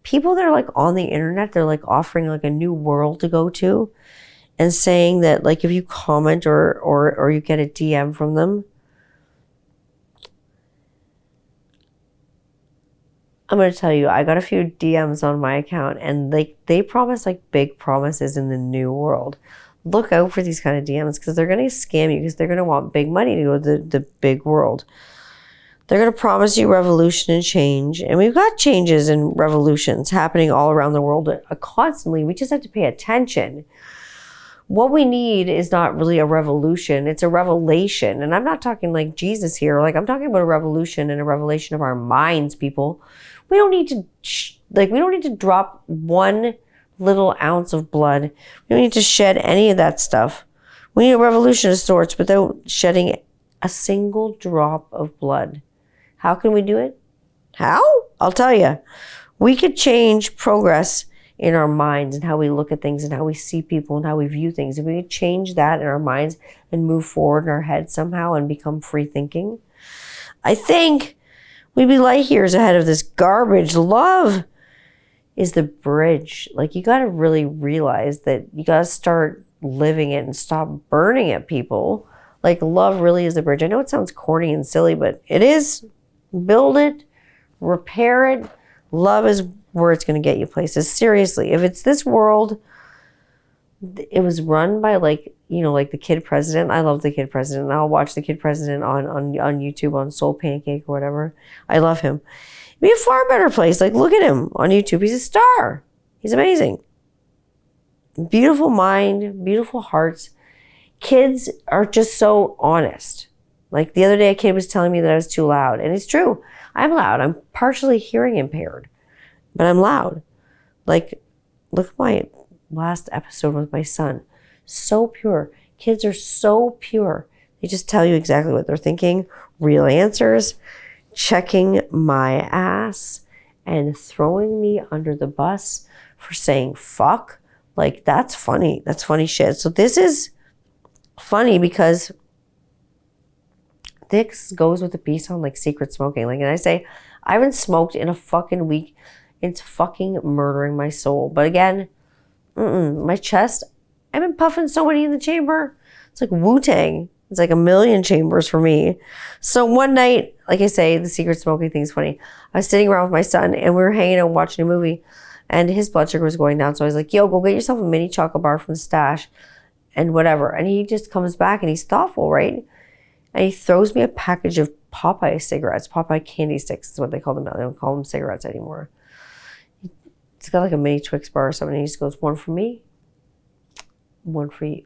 People that are like on the internet, they're like offering like a new world to go to and saying that like if you comment or you get a DM from them, I'm going to tell you, I got a few DMs on my account and they promise like big promises in the new world. Look out for these kind of DMs because they're going to scam you because they're going to want big money to go to the big world. They're going to promise you revolution and change. And we've got changes and revolutions happening all around the world constantly. We just have to pay attention. What we need is not really a revolution. It's a revelation. And I'm not talking like Jesus here. Like I'm talking about a revolution and a revelation of our minds, people. We don't need to drop 1 little ounce of blood. We don't need to shed any of that stuff. We need a revolution of sorts without shedding a single drop of blood. How can we do it? How? I'll tell you. We could change progress in our minds and how we look at things and how we see people and how we view things. If we could change that in our minds and move forward in our heads somehow and become free thinking, I think we'd be light years ahead of this garbage. Love is the bridge. Like you got to really realize that you got to start living it and stop burning at people. Like love really is the bridge. I know it sounds corny and silly, but it is. Build it, repair it. Love is where it's going to get you places. Seriously, if it's this world, it was run by like the Kid President. I love the Kid President. I'll watch the Kid President on YouTube on Soul Pancake or whatever. I love him. It'd be a far better place. Like look at him on YouTube. He's a star. He's amazing. Beautiful mind, beautiful hearts. Kids are just so honest. Like the other day, a kid was telling me that I was too loud. And it's true. I'm loud. I'm partially hearing impaired. But I'm loud. Like, look at my last episode with my son. So pure. Kids are so pure. They just tell you exactly what they're thinking. Real answers. Checking my ass. And throwing me under the bus for saying fuck. Like, that's funny. That's funny shit. So this is funny because this goes with the piece on like secret smoking. Like, and I say, I haven't smoked in a fucking week. It's fucking murdering my soul. But again, my chest, I've been puffing so many in the chamber. It's like Wu-Tang. It's like 1,000,000 chambers for me. So one night, like I say, the secret smoking thing's funny. I was sitting around with my son and we were hanging out watching a movie and his blood sugar was going down. So I was like, yo, go get yourself a mini chocolate bar from the stash and whatever. And he just comes back and he's thoughtful, right? And he throws me a package of Popeye cigarettes. Popeye candy sticks is what they call them now. They don't call them cigarettes anymore. It's got like a mini Twix bar or something. And he just goes, 1 for me, 1 for you.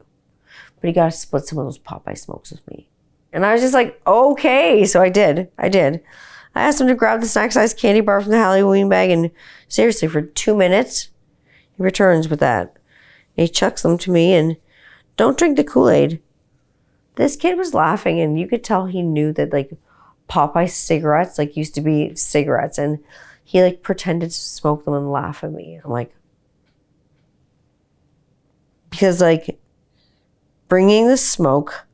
But you got to split some of those Popeye smokes with me. And I was just like, okay. So I did. I asked him to grab the snack-sized candy bar from the Halloween bag, and seriously, for 2 minutes, he returns with that. And he chucks them to me, and don't drink the Kool-Aid. This kid was laughing, and you could tell he knew that, like, Popeye cigarettes, like, used to be cigarettes, and he, like, pretended to smoke them and laugh at me. I'm like, because, like, bringing the smoke,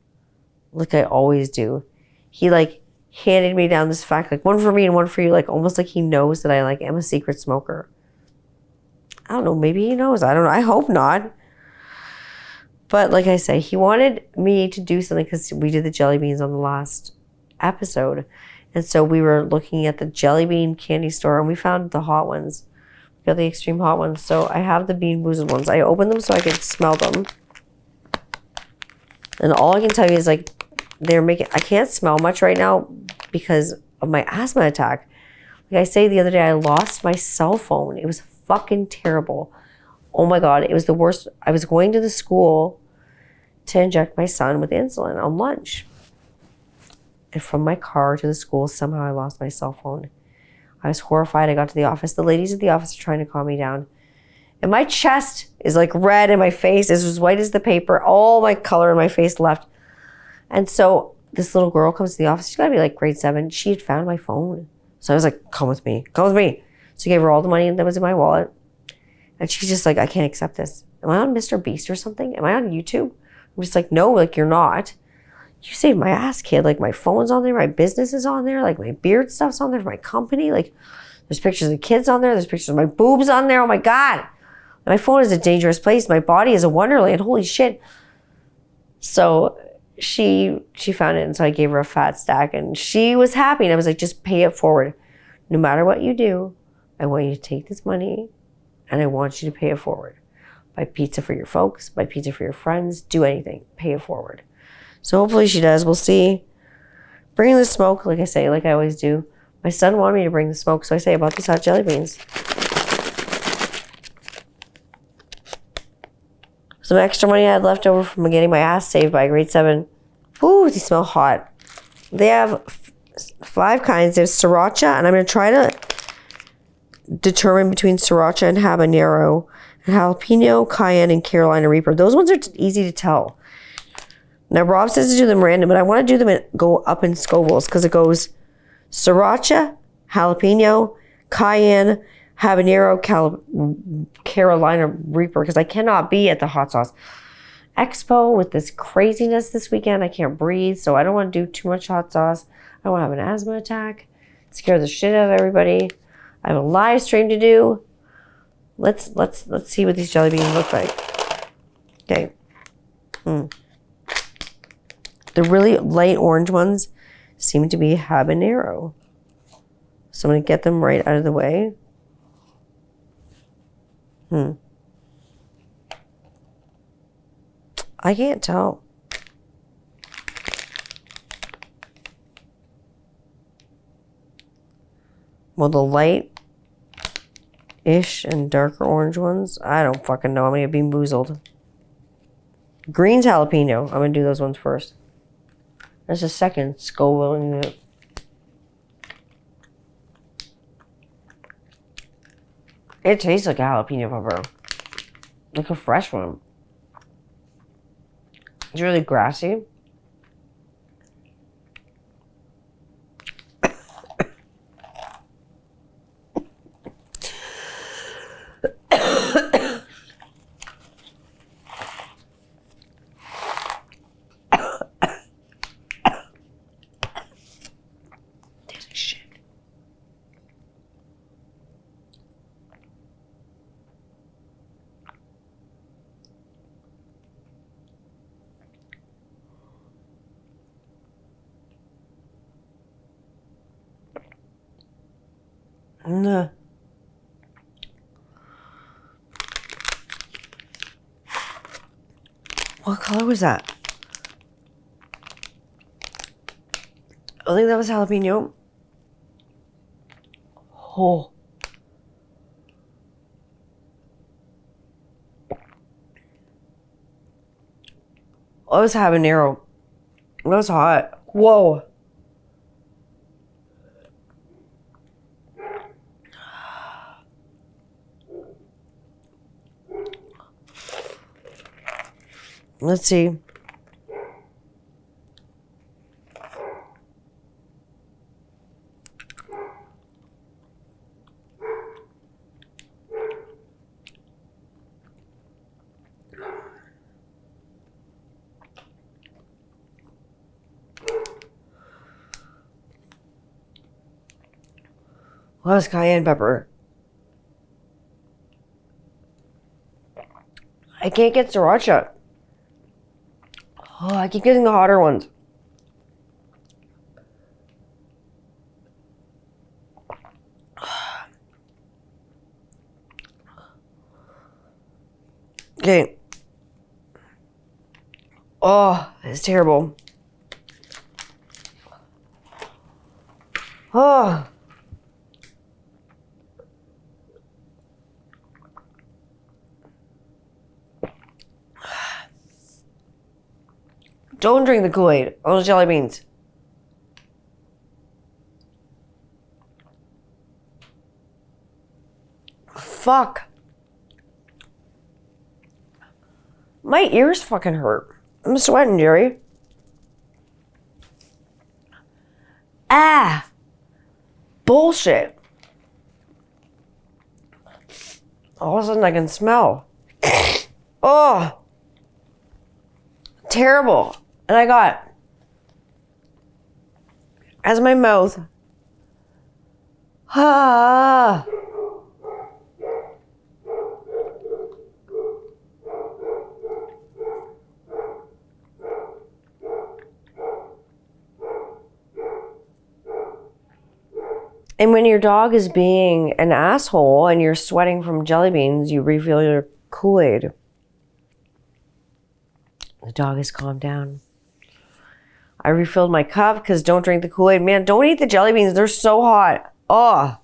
like I always do, he, like, handed me down this fact, like, one for me and one for you, like, almost like he knows that I, like, am a secret smoker. I don't know, maybe he knows. I don't know. I hope not. But like I say, he wanted me to do something because we did the jelly beans on the last episode. And so we were looking at the jelly bean candy store, and we found the hot ones. We got the extreme hot ones. So I have the Bean Boozled ones. I opened them so I could smell them. And all I can tell you is, like, I can't smell much right now because of my asthma attack. Like I say, the other day, I lost my cell phone. It was fucking terrible. Oh my God, it was the worst. I was going to the school to inject my son with insulin on lunch. And from my car to the school, somehow I lost my cell phone. I was horrified. I got to the office. The ladies at the office are trying to calm me down. And my chest is like red, and my face is as white as the paper. All my color in my face left. And so this little girl comes to the office. She's got to be like grade 7. She had found my phone. So I was like, come with me. Come with me. So I gave her all the money that was in my wallet. And she's just like, I can't accept this. Am I on Mr. Beast or something? Am I on YouTube? I'm just like, no, like, you're not. You saved my ass, kid. Like, my phone's on there. My business is on there. Like, my beard stuff's on there for my company. Like, there's pictures of kids on there. There's pictures of my boobs on there. Oh, my God. My phone is a dangerous place. My body is a wonderland. Holy shit. So she found it, and so I gave her a fat stack, and she was happy. And I was like, just pay it forward. No matter what you do, I want you to take this money, and I want you to pay it forward. Buy pizza for your folks. Buy pizza for your friends. Do anything. Pay it forward. So hopefully she does. We'll see. Bringing the smoke, like I say, like I always do. My son wanted me to bring the smoke, so I say, I bought these hot jelly beans. Some extra money I had left over from getting my ass saved by grade 7. Ooh, they smell hot. They have 5 kinds. There's sriracha, and I'm going to try to determine between sriracha and habanero, and jalapeno, cayenne, and Carolina Reaper. Those ones are easy to tell. Now, Rob says to do them random, but I want to do them and go up in Scovilles because it goes sriracha, jalapeno, cayenne, habanero, Carolina Reaper, because I cannot be at the hot sauce expo with this craziness this weekend. I can't breathe, so I don't want to do too much hot sauce. I don't want to have an asthma attack, scare the shit out of everybody. I have a live stream to do. Let's see what these jelly beans look like. Okay. The really light orange ones seem to be habanero. So I'm going to get them right out of the way. I can't tell. Well, the light-ish and darker orange ones, I don't fucking know. I'm going to be boozled. Green's jalapeno. I'm going to do those ones first. There's a second Scoville in it. It tastes like a jalapeno pepper. Like a fresh one. It's really grassy. Nah. What color was that? I think that was jalapeno. Oh. Oh, it was habanero. That was hot. Whoa. Let's see. Well, that's cayenne pepper. I can't get sriracha. Oh, I keep getting the hotter ones. Okay. Oh, it's terrible. Oh. Don't drink the Kool-Aid. Those jelly beans. Fuck. My ears fucking hurt. I'm sweating, Jerry. Ah. Bullshit. All of a sudden I can smell. Oh. Terrible. And I got, as my mouth, ah. And when your dog is being an asshole and you're sweating from jelly beans, you refill your Kool-Aid. The dog has calmed down. I refilled my cup because don't drink the Kool-Aid. Man, don't eat the jelly beans. They're so hot. Oh.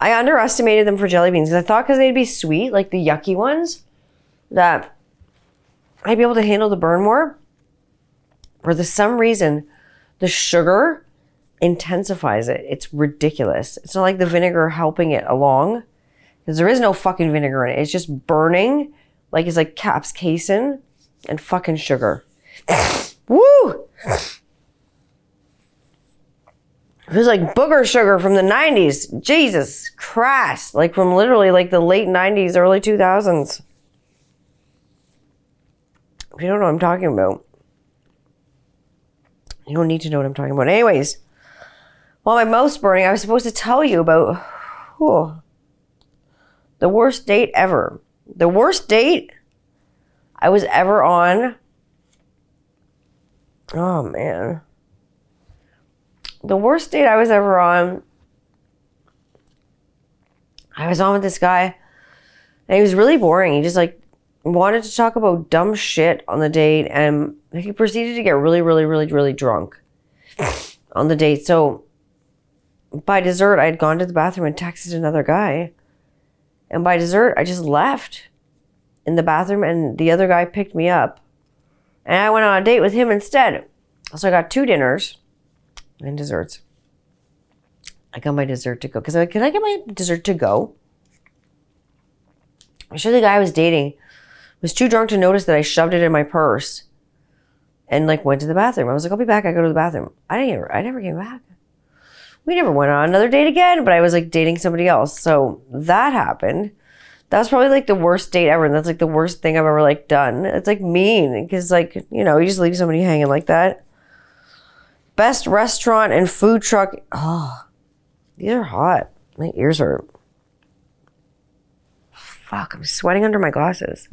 I underestimated them for jelly beans because I thought because they'd be sweet, like the yucky ones, that I'd be able to handle the burn more. For some reason, the sugar intensifies it. It's ridiculous. It's not like the vinegar helping it along because there is no fucking vinegar in it. It's just burning like it's like capsaicin and fucking sugar. Woo! It was like booger sugar from the 90s. Jesus Christ. Like from literally like the late 90s, early 2000s. If you don't know what I'm talking about, you don't need to know what I'm talking about. Anyways, while my mouth's burning, I was supposed to tell you about the worst date ever. The worst date I was ever on. Oh, man. The worst date I was ever on, I was on with this guy, and he was really boring. He just, like, wanted to talk about dumb shit on the date, and he proceeded to get really, really, really, really drunk on the date. So, by dessert, I had gone to the bathroom and texted another guy. And by dessert, I just left in the bathroom, and the other guy picked me up. And I went on a date with him instead. So I got 2 dinners and desserts. I got my dessert to go. Because can I get my dessert to go? I'm sure the guy I was dating was too drunk to notice that I shoved it in my purse and like went to the bathroom. I was like, I'll be back. I go to the bathroom. I never came back. We never went on another date again, but I was like dating somebody else. So that happened. That was probably like the worst date ever. And that's like the worst thing I've ever like done. It's like mean because like, you know, you just leave somebody hanging like that. Best restaurant and food truck. Oh, these are hot. My ears hurt. Fuck, I'm sweating under my glasses.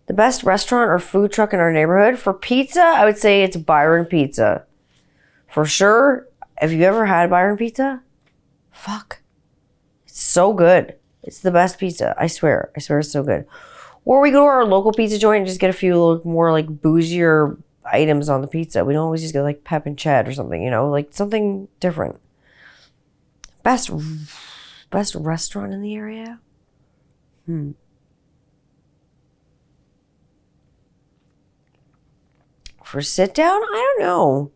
The best restaurant or food truck in our neighborhood. For pizza, I would say it's Byron Pizza. For sure. Have you ever had Byron Pizza? Fuck. It's so good. It's the best pizza. I swear. I swear it's so good. Or we go to our local pizza joint and just get a few more like bougier items on the pizza. We don't always just get like pep and ched or something, you know, like something different. Best restaurant in the area? For sit down? I don't know.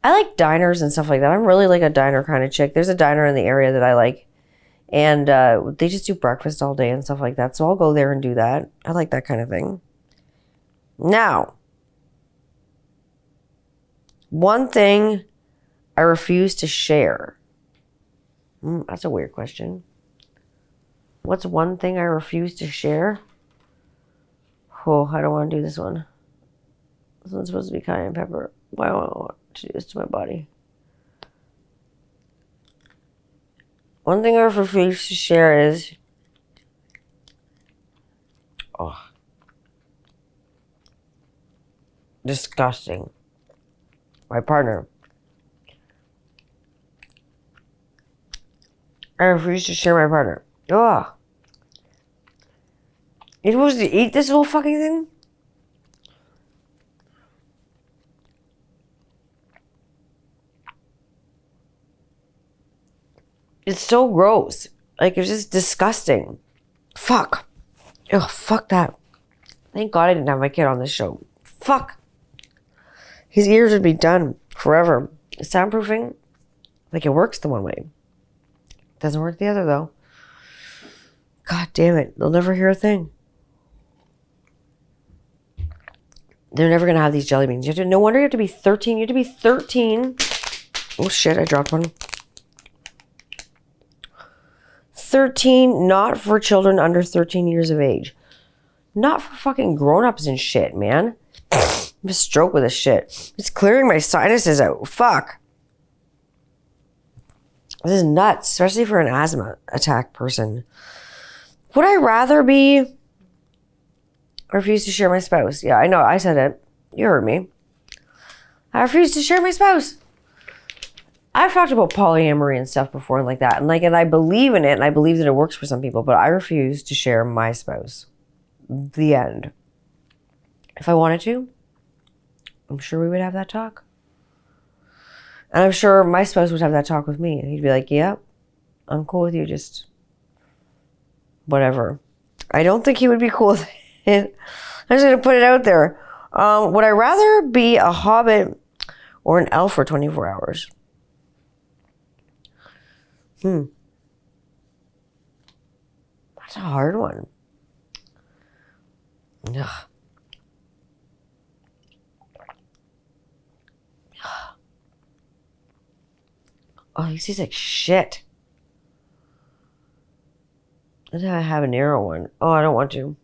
I like diners and stuff like that. I'm really like a diner kind of chick. There's a diner in the area that I like. And they just do breakfast all day and stuff like that. So I'll go there and do that. I like that kind of thing. Now, one thing I refuse to share. That's a weird question. What's one thing I refuse to share? Oh, I don't want to do this one. This one's supposed to be cayenne pepper. Why do I want to do this to my body? One thing I refuse to share is... Oh. Disgusting. My partner. I refuse to share my partner. Ugh. You're supposed to eat this little fucking thing? It's so gross. Like, it's just disgusting. Fuck. Ugh, fuck that. Thank God I didn't have my kid on this show. Fuck. His ears would be done forever. Soundproofing, like, it works the one way. Doesn't work the other, though. God damn it. They'll never hear a thing. They're never going to have these jelly beans. No wonder you have to be 13. You have to be 13. Oh, shit. I dropped one. 13, not for children under 13 years of age. Not for fucking grown-ups and shit, man. I'm a stroke with this shit. It's clearing my sinuses out. Fuck. This is nuts, especially for an asthma attack person. Would I rather be... I refuse to share my spouse. Yeah, I know. I said it. You heard me. I refuse to share my spouse. I've talked about polyamory and stuff before and like that. And I believe in it and I believe that it works for some people, but I refuse to share my spouse. The end. If I wanted to, I'm sure we would have that talk. And I'm sure my spouse would have that talk with me. And he'd be like, yeah, I'm cool with you, just whatever. I don't think he would be cool with it. I'm just going to put it out there. Would I rather be a hobbit or an elf for 24 hours? That's a hard one. Ugh. Oh, he tastes like shit. Let's have a narrow one. Oh, I don't want to.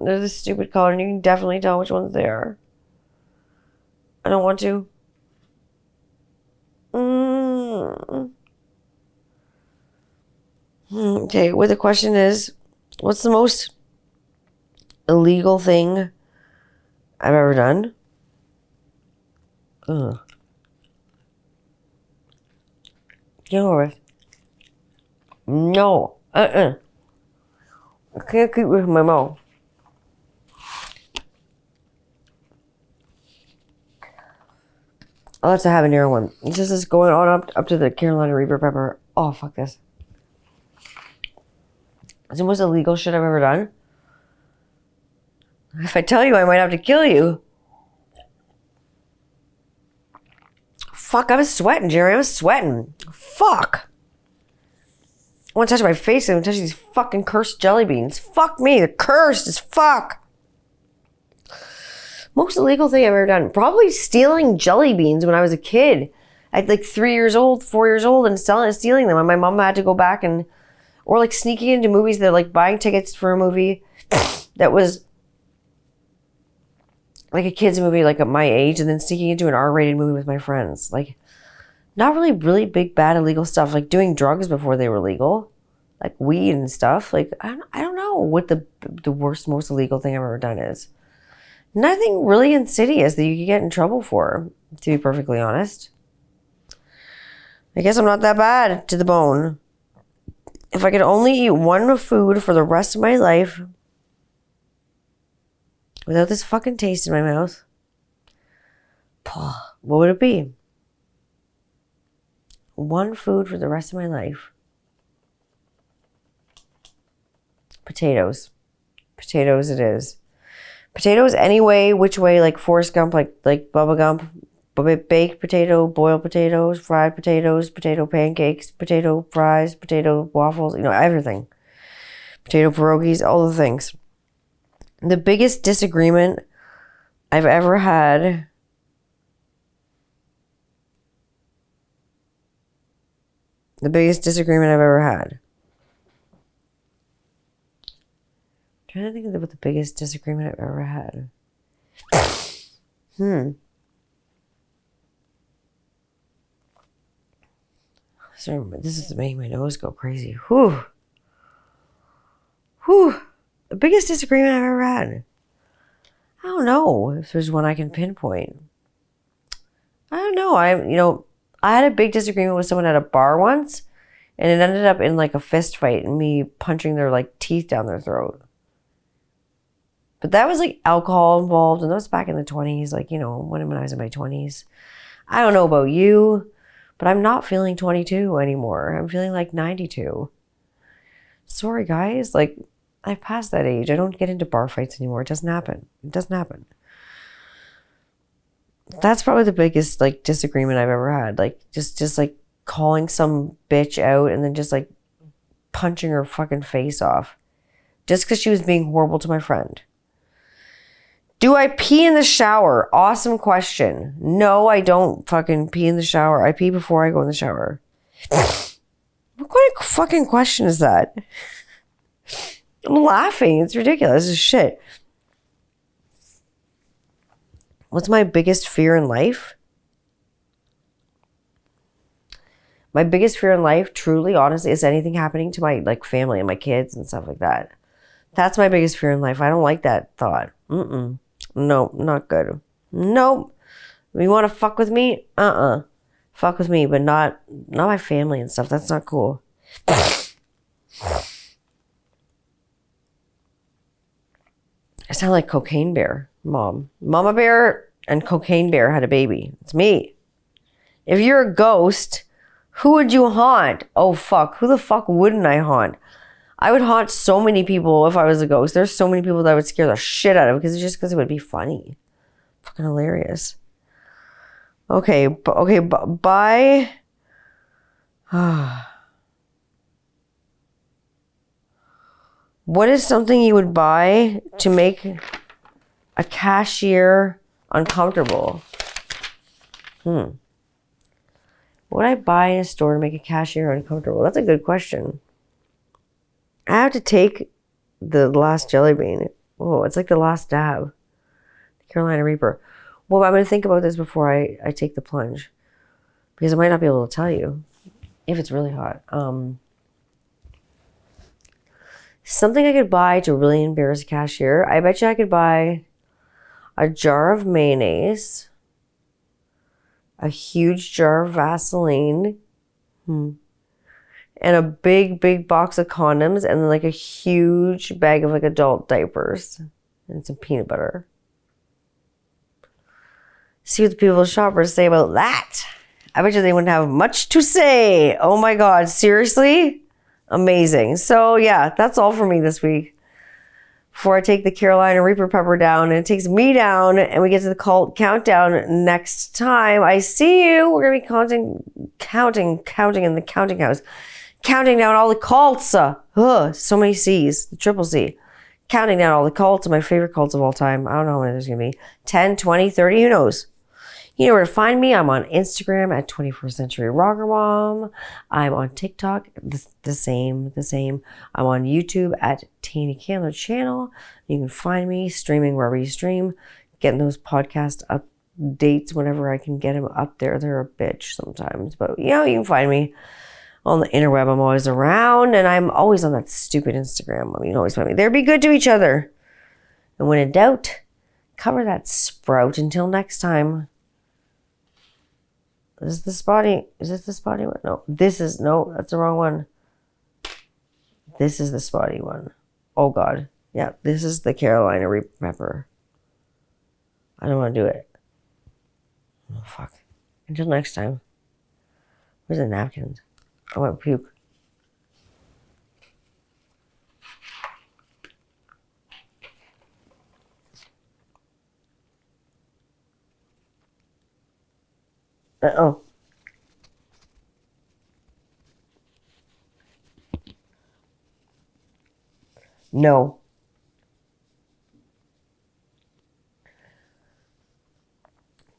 There's a stupid color, and you can definitely tell which ones they are. I don't want to. Okay, well, the question is, what's the most illegal thing I've ever done? Ugh. Get over it. No. I can't keep with my mouth. I'll have to have a narrow one. It's just this going on up to the Carolina Reaper pepper. Oh, fuck this. It's the most illegal shit I've ever done. If I tell you, I might have to kill you. Fuck, I'm sweating, Jerry. I'm sweating. Fuck. I want to touch my face and touch these fucking cursed jelly beans. Fuck me. They're cursed as fuck. Most illegal thing I've ever done. Probably stealing jelly beans when I was a kid. At like 3 years old, 4 years old, and stealing them. And my mom had to go back and... Or like sneaking into movies that like buying tickets for a movie that was like a kid's movie like at my age, and then sneaking into an R-rated movie with my friends. Like not really big bad illegal stuff, like doing drugs before they were legal, like weed and stuff. Like I don't know what the worst, most illegal thing I've ever done is. Nothing really insidious that you could get in trouble for, to be perfectly honest. I guess I'm not that bad to the bone. If I could only eat one food for the rest of my life without this fucking taste in my mouth, what would it be? One food for the rest of my life. Potatoes. Potatoes it is. Potatoes any way, which way, like Forrest Gump, like Bubba Gump. baked potato, boiled potatoes, fried potatoes, potato pancakes, potato fries, potato waffles, everything. Potato pierogies, all the things. The biggest disagreement I've ever had I'm trying to think of what the biggest disagreement I've ever had. Sorry, this is making my nose go crazy. Whew. The biggest disagreement I've ever had. I don't know if there's one I can pinpoint. I don't know. I had a big disagreement with someone at a bar once, and it ended up in like a fist fight and me punching their like teeth down their throat. But that was like alcohol involved, and that was back in the 20s, like, when I was in my 20s. I don't know about you, but I'm not feeling 22 anymore. I'm feeling like 92. Sorry, guys. Like, I've passed that age. I don't get into bar fights anymore. It doesn't happen. That's probably the biggest, like, disagreement I've ever had. Like, just like, calling some bitch out and then just, like, punching her fucking face off. Just because she was being horrible to my friend. Do I pee in the shower? Awesome question. No, I don't fucking pee in the shower. I pee before I go in the shower. What kind of fucking question is that? I'm laughing. It's ridiculous as shit. What's my biggest fear in life? My biggest fear in life, truly, honestly, is anything happening to my like family and my kids and stuff like that. That's my biggest fear in life. I don't like that thought. No, not good. Nope. You want to fuck with me? Fuck with me, but not my family and stuff. That's not cool. I sound like Cocaine Bear, Mom. Mama Bear and Cocaine Bear had a baby. It's me. If you're a ghost, who would you haunt? Oh, fuck. Who the fuck wouldn't I haunt? I would haunt so many people if I was a ghost. There's so many people that I would scare the shit out of because it would be funny. Fucking hilarious. Okay, bye. What is something you would buy to make a cashier uncomfortable? What would I buy in a store to make a cashier uncomfortable? That's a good question. I have to take the last jelly bean. Oh, it's like the last dab. The Carolina Reaper. Well, I'm going to think about this before I take the plunge. Because I might not be able to tell you if it's really hot. Something I could buy to really embarrass a cashier. I bet you I could buy a jar of mayonnaise, a huge jar of Vaseline, and a big box of condoms, and then like a huge bag of like adult diapers and some peanut butter. See what the people shoppers say about that. I bet you they wouldn't have much to say. Oh my God, seriously? Amazing. So yeah, that's all for me this week. Before I take the Carolina Reaper pepper down, and it takes me down, and we get to the cult countdown next time. I see you. We're going to be counting in the counting house. Counting down all the cults. So many C's. The triple C. Counting down all the cults. My favorite cults of all time. I don't know how many there's going to be. 10, 20, 30. Who knows? You know where to find me. I'm on Instagram at 21st Century Rocker Mom. I'm on TikTok. The same. I'm on YouTube at Taney Candler Channel. You can find me streaming wherever you stream. Getting those podcast updates whenever I can get them up there. They're a bitch sometimes. But, you can find me. On the interweb, I'm always around, and I'm always on that stupid Instagram. You can always find me there. Be good to each other. And when in doubt, cover that sprout. Until next time. Is this the spotty one? No, that's the wrong one. This is the spotty one. Oh God. Yeah, this is the Carolina Reaper pepper. I don't want to do it. Oh, fuck. Until next time. Where's the napkins? I want to puke. Uh-oh. No.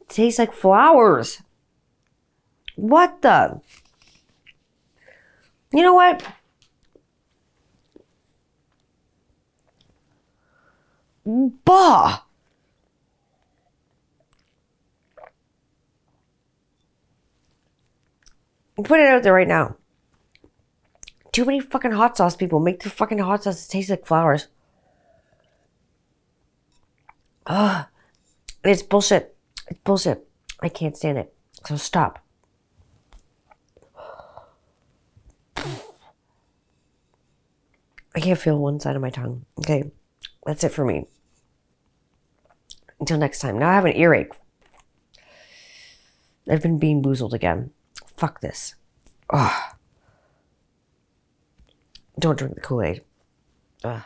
It tastes like flowers. What the? You know what? Bah! I'm putting it out there right now. Too many fucking hot sauce people make the fucking hot sauce taste like flowers. Ugh. It's bullshit. It's bullshit. I can't stand it. So stop. I can't feel one side of my tongue. Okay. That's it for me. Until next time. Now I have an earache. I've been bean boozled again. Fuck this. Ugh. Don't drink the Kool-Aid. Ugh.